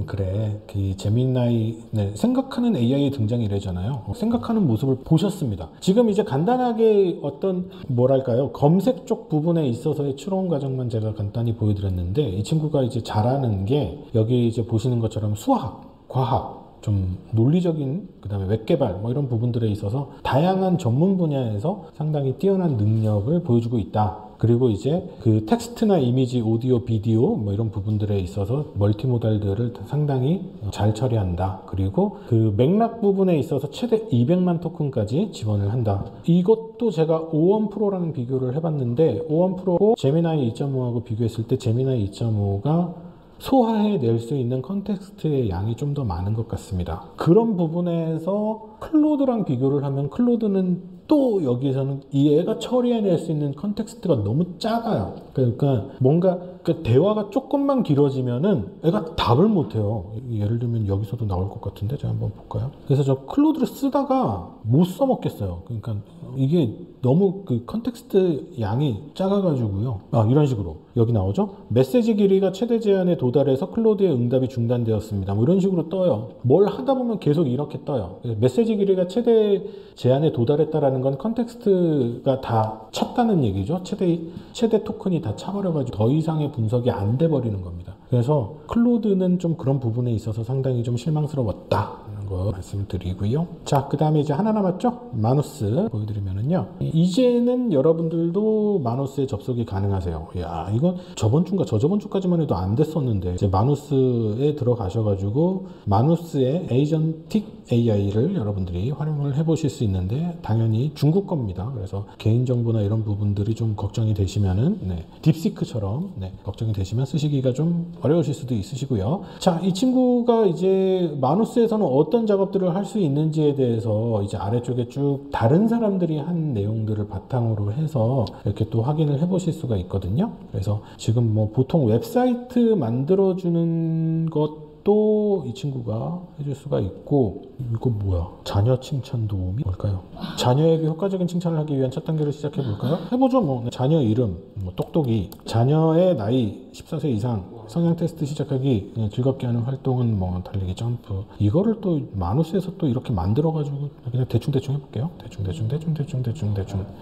그래. 그 제미나이, 네, 생각하는 AI의 등장이 이래잖아요. 생각하는 모습을 보셨습니다. 지금 이제 간단하게 어떤 뭐랄까요, 검색 쪽 부분에 있어서의 추론 과정만 제가 간단히 보여드렸는데, 이 친구가 이제 잘하는 게 여기 이제 보시는 것처럼 수학, 과학, 좀 논리적인, 그 다음에 웹개발 뭐 이런 부분들에 있어서 다양한 전문 분야에서 상당히 뛰어난 능력을 보여주고 있다. 그리고 이제 그 텍스트나 이미지, 오디오, 비디오 뭐 이런 부분들에 있어서 멀티모달들을 상당히 잘 처리한다. 그리고 그 맥락 부분에 있어서 최대 200만 토큰까지 지원을 한다. 이것도 제가 O1 프로라는 비교를 해봤는데, O1 프로 제미나이 2.5하고 비교했을 때 제미나이 2.5가 소화해낼 수 있는 컨텍스트의 양이 좀 더 많은 것 같습니다. 그런 부분에서 클로드랑 비교를 하면 클로드는 또 여기에서는 이 애가 처리해낼 수 있는 컨텍스트가 너무 작아요. 그러니까 뭔가 그 대화가 조금만 길어지면은 애가 답을 못해요. 예를 들면 여기서도 나올 것 같은데 제가 한번 볼까요? 그래서 저 클로드를 쓰다가 못 써먹겠어요. 그러니까 이게 너무 그 컨텍스트 양이 작아가지고요. 이런 식으로 여기 나오죠. 메시지 길이가 최대 제한에 도달해서 클로드의 응답이 중단되었습니다. 뭐 이런 식으로 떠요. 뭘 하다 보면 계속 이렇게 떠요. 메시지 길이가 최대 제한에 도달했다라는 건 컨텍스트가 다 찼다는 얘기죠. 최대 토큰이 다 차버려가지고 더 이상의 분석이 안 돼 버리는 겁니다. 그래서 클로드는 좀 그런 부분에 있어서 상당히 좀 실망스러웠다. 거 말씀을 드리고요. 자, 그 다음에 이제 하나 남았죠? 마누스 보여드리면은요. 이제는 여러분들도 마누스에 접속이 가능하세요. 야, 이건 저번 주인가 저저번 주까지만 해도 안 됐었는데 이제 마누스에 들어가셔가지고 마누스의 에이전틱 AI를 여러분들이 활용을 해보실 수 있는데 당연히 중국 겁니다. 그래서 개인정보나 이런 부분들이 좀 걱정이 되시면은 딥시크처럼 걱정이 되시면 쓰시기가 좀 어려우실 수도 있으시고요. 자, 이 친구가 이제 마누스에서는 어떤 작업들을 할 수 있는지에 대해서 이제 아래쪽에 쭉 다른 사람들이 한 내용들을 바탕으로 해서 이렇게 또 확인을 해보실 수가 있거든요. 그래서 지금 뭐 보통 웹사이트 만들어주는 것도 이 친구가 해줄 수가 있고, 이거 뭐야? 자녀 칭찬 도우미? 뭘까요? 자녀에게 효과적인 칭찬을 하기 위한 첫 단계를 시작해 볼까요? 해보죠. 뭐 자녀 이름, 뭐 똑똑이, 자녀의 나이 14세 이상, 성향 테스트 시작하기, 즐겁게 하는 활동은 뭐 달리기, 점프. 이거를 또 마누스에서 또 이렇게 만들어 가지고 그냥 대충 해볼게요. 대충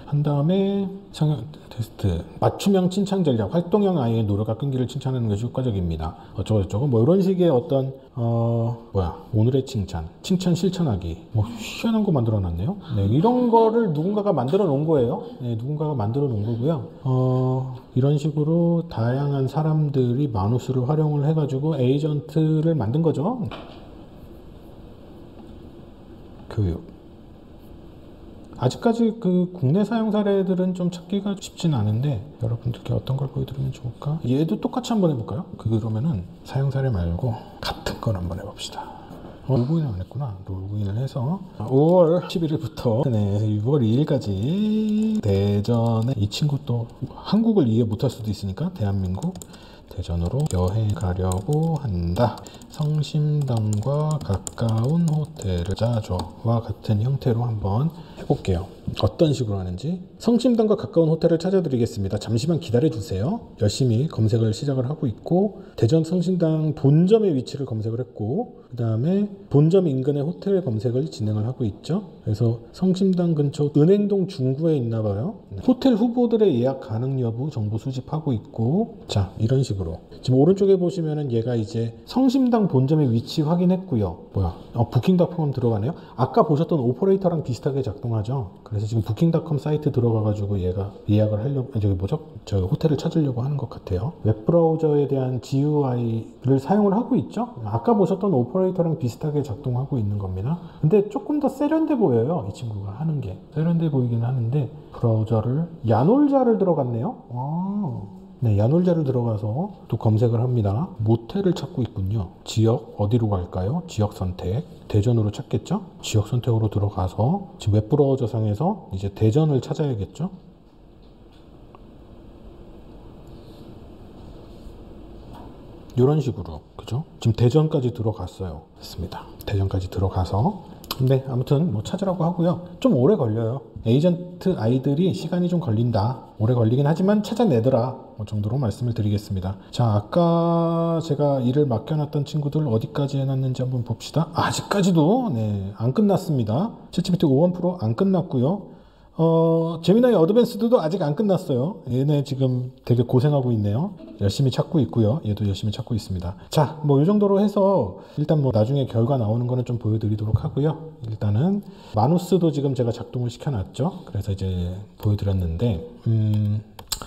한 다음에 성향 테스트, 맞춤형 칭찬 전략, 활동형 아이의 노력과 끈기를 칭찬하는 것이 효과적입니다. 어쩌고 뭐 이런 식의 어떤 오늘의 칭찬 실천하기, 뭐 희한한 거 만들어 놨네요. 이런 거를 누군가가 만들어 놓은 거예요. 누군가가 만들어 놓은 거고요. 이런 식으로 다양한 사람들이 마누스를 활용을 해가지고 에이전트를 만든 거죠. 교육. 아직까지 그 국내 사용 사례들은 좀 찾기가 쉽진 않은데 여러분들께 어떤 걸 보여드리면 좋을까? 얘도 똑같이 한번 해볼까요? 그러면은 사용 사례 말고 같은 걸 한번 해봅시다. 로그인을 안 했구나. 로그인을 해서 5월 11일부터 6월 2일까지 대전에, 이 친구 또 한국을 이해 못할 수도 있으니까 대한민국 대전으로 여행 가려고 한다. 성심당과 가까운 호텔을 짜줘와 같은 형태로 한번 해볼게요. 어떤 식으로 하는지. 성심당과 가까운 호텔을 찾아드리겠습니다. 잠시만 기다려주세요. 열심히 검색을 시작을 하고 있고, 대전 성심당 본점의 위치를 검색을 했고, 그 다음에 본점 인근의 호텔 검색을 진행을 하고 있죠. 그래서 성심당 근처 은행동 중구에 있나 봐요. 호텔 후보들의 예약 가능 여부 정보 수집하고 있고, 자, 이런 식으로 지금 오른쪽에 보시면은 얘가 이제 성심당 본점의 위치 확인했고요. 부킹닷컴 들어가네요. 아까 보셨던 오퍼레이터랑 비슷하게 작동하죠. 그래서 지금 부킹닷컴 사이트 들어가가지고 얘가 예약을 하려고, 저 호텔을 찾으려고 하는 것 같아요. 웹브라우저에 대한 GUI를 사용을 하고 있죠. 아까 보셨던 오퍼레이터랑 비슷하게 작동하고 있는 겁니다. 근데 조금 더 세련돼 보여요. 이 친구가 하는 게 세련돼 보이긴 하는데, 브라우저를 야놀자를 들어갔네요. 야놀자를 들어가서 또 검색을 합니다. 모텔을 찾고 있군요. 지역 어디로 갈까요? 지역 선택, 대전으로 찾겠죠? 지역 선택으로 들어가서 지금 웹브라우저 상에서 이제 대전을 찾아야겠죠? 이런 식으로, 그죠? 지금 대전까지 들어갔어요. 됐습니다. 대전까지 들어가서, 네, 아무튼 뭐 찾으라고 하고요. 좀 오래 걸려요. 에이전트 아이들이 시간이 좀 걸린다. 오래 걸리긴 하지만 찾아내더라. 정도로 말씀을 드리겠습니다. 자, 아까 제가 일을 맡겨놨던 친구들 어디까지 해놨는지 한번 봅시다. 아직까지도 안 끝났습니다. 챗GPT 5.1 프로 안 끝났고요. 제미나이 어드밴스드도 아직 안 끝났어요. 얘네 지금 되게 고생하고 있네요. 열심히 찾고 있고요. 얘도 열심히 찾고 있습니다. 자, 뭐 이 정도로 해서 일단 뭐 나중에 결과 나오는 거는 좀 보여드리도록 하고요. 일단은 마누스도 지금 제가 작동을 시켜놨죠. 그래서 이제 보여드렸는데,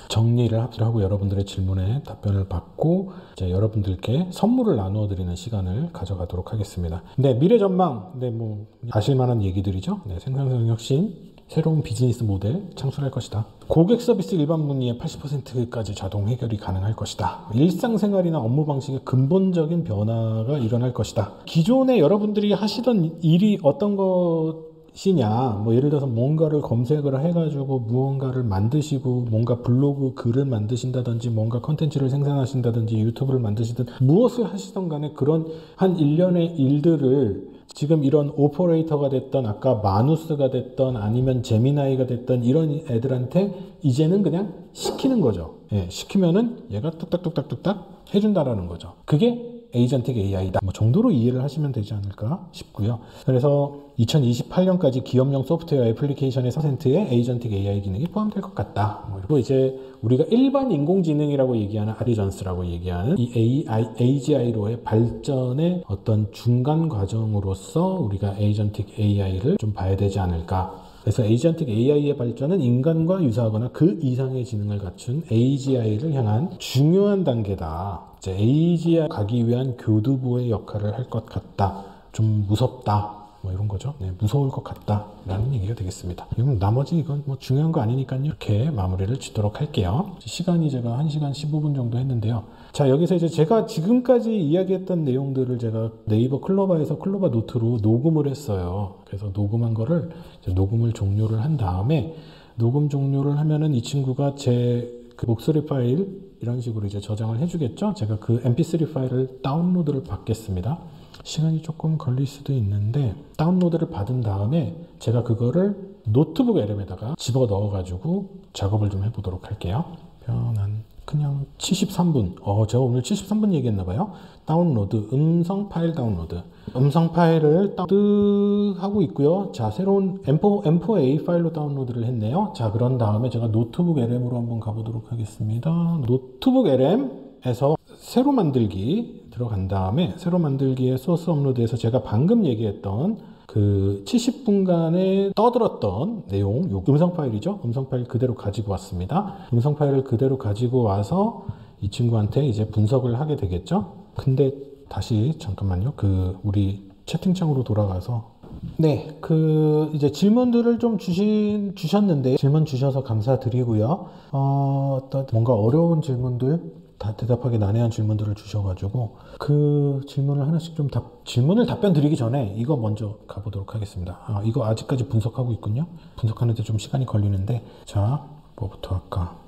정리를 하고 여러분들의 질문에 답변을 받고 이제 여러분들께 선물을 나누어 드리는 시간을 가져가도록 하겠습니다. 네, 미래 전망, 뭐 아실만한 얘기들이죠. 생산성 혁신, 새로운 비즈니스 모델 창출할 것이다. 고객 서비스 일반 문의의 80%까지 자동 해결이 가능할 것이다. 일상생활이나 업무 방식의 근본적인 변화가 일어날 것이다. 기존에 여러분들이 하시던 일이 어떤 것이냐, 뭐 예를 들어서 뭔가를 검색을 해가지고 무언가를 만드시고 뭔가 블로그 글을 만드신다든지 뭔가 컨텐츠를 생산하신다든지 유튜브를 만드시든 무엇을 하시던 간에 그런 한 일련의 일들을 지금 이런 오퍼레이터가 됐던, 아까 마누스가 됐던, 아니면 제미나이가 됐던 이런 애들한테 이제는 그냥 시키는 거죠. 시키면은 얘가 뚝딱뚝딱뚝딱 해준다라는 거죠. 그게 에이전틱 AI다. 뭐 정도로 이해를 하시면 되지 않을까 싶고요. 그래서 2028년까지 기업용 소프트웨어 애플리케이션의 4%의 에이전틱 AI 기능이 포함될 것 같다. 그리고 이제 우리가 일반 인공지능이라고 얘기하는 아리전스라고 얘기하는 이 AGI로의 발전의 어떤 중간 과정으로서 우리가 에이전틱 AI를 좀 봐야 되지 않을까. 그래서 에이전틱 AI의 발전은 인간과 유사하거나 그 이상의 지능을 갖춘 AGI를 향한 중요한 단계다. 이제 AGI 가기 위한 교두보의 역할을 할 것 같다. 좀 무섭다. 뭐 이런 거죠. 네, 무서울 것 같다. 라는 얘기가 되겠습니다. 그럼 나머지 이건 뭐 중요한 거 아니니까요. 이렇게 마무리를 짓도록 할게요. 시간이 제가 1시간 15분 정도 했는데요. 자, 여기서 이제 제가 지금까지 이야기했던 내용들을 제가 네이버 클로바에서 클로바 노트로 녹음을 했어요. 그래서 녹음한 거를 이제 녹음을 종료를 한 다음에 녹음 종료를 하면은 이 친구가 제 그 목소리 파일 이런 식으로 이제 저장을 해주겠죠. 제가 그 mp3 파일을 다운로드를 받겠습니다. 시간이 조금 걸릴 수도 있는데 다운로드를 받은 다음에 제가 그거를 노트북 LM에다가 집어 넣어 가지고 작업을 좀 해보도록 할게요. 편한 그냥 73분 제가 오늘 73분 얘기했나 봐요. 다운로드 음성 파일 다운로드 음성 파일을 다운로드하고 있고요. 자, 새로운 M4A 파일로 다운로드를 했네요. 자, 그런 다음에 제가 노트북 LM으로 한번 가보도록 하겠습니다. 노트북 LM에서 새로 만들기 들어간 다음에 새로 만들기에 소스 업로드에서 제가 방금 얘기했던 그 70분간에 떠들었던 내용, 요 음성 파일이죠. 음성 파일 그대로 가지고 왔습니다. 음성 파일을 그대로 가지고 와서 이 친구한테 이제 분석을 하게 되겠죠. 근데 다시 잠깐만요. 그 우리 채팅창으로 돌아가서 네, 그 이제 질문들을 좀 주셨는데 질문 주셔서 감사드리고요. 또 뭔가 어려운 질문들 다 대답하기 난해한 질문들을 주셔가지고 그 질문을 하나씩 좀 질문을 답변 드리기 전에 이거 먼저 가보도록 하겠습니다. 이거 아직까지 분석하고 있군요. 분석하는데 좀 시간이 걸리는데 자, 뭐부터 할까?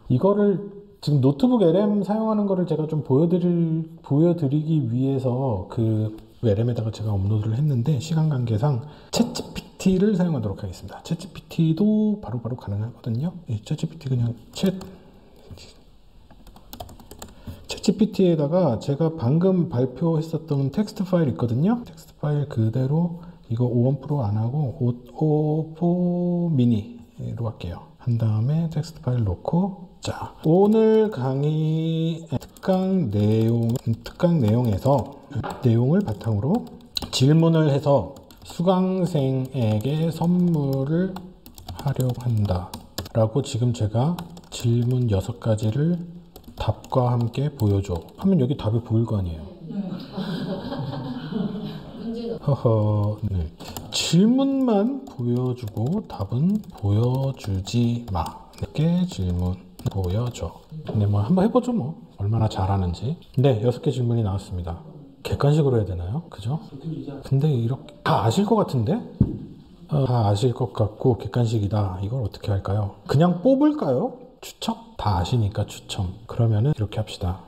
이거를 지금 노트북 LM 사용하는 거를 제가 좀 보여드리기 위해서 그 LM에다가 제가 업로드를 했는데 시간 관계상 챗GPT를 사용하도록 하겠습니다. 챗GPT도 바로바로 가능하거든요. 챗GPT 그냥 챗GPT에다가 제가 방금 발표했었던 텍스트 파일 있거든요. 텍스트 파일 그대로 이거 5원 프로 안 하고 5 미니로 할게요. 한 다음에 텍스트 파일 넣고 자, 오늘 강의 특강 내용에서 내용을 바탕으로 질문을 해서 수강생에게 선물을 하려고 한다 라고 지금 제가 질문 6가지를 답과 함께 보여줘 하면 여기 답이 보일 거 아니에요. 허허, 네. 질문만 보여주고 답은 보여주지 마. 이렇게 질문 보여줘. 근데 뭐 한번 해보죠 뭐. 얼마나 잘하는지. 네, 6개 질문이 나왔습니다. 객관식으로 해야 되나요? 그죠? 근데 이렇게 다 아실 것 같은데? 다 아실 것 같고 객관식이다. 이걸 어떻게 할까요? 그냥 뽑을까요? 추첨? 다 아시니까 추첨. 그러면은 이렇게 합시다.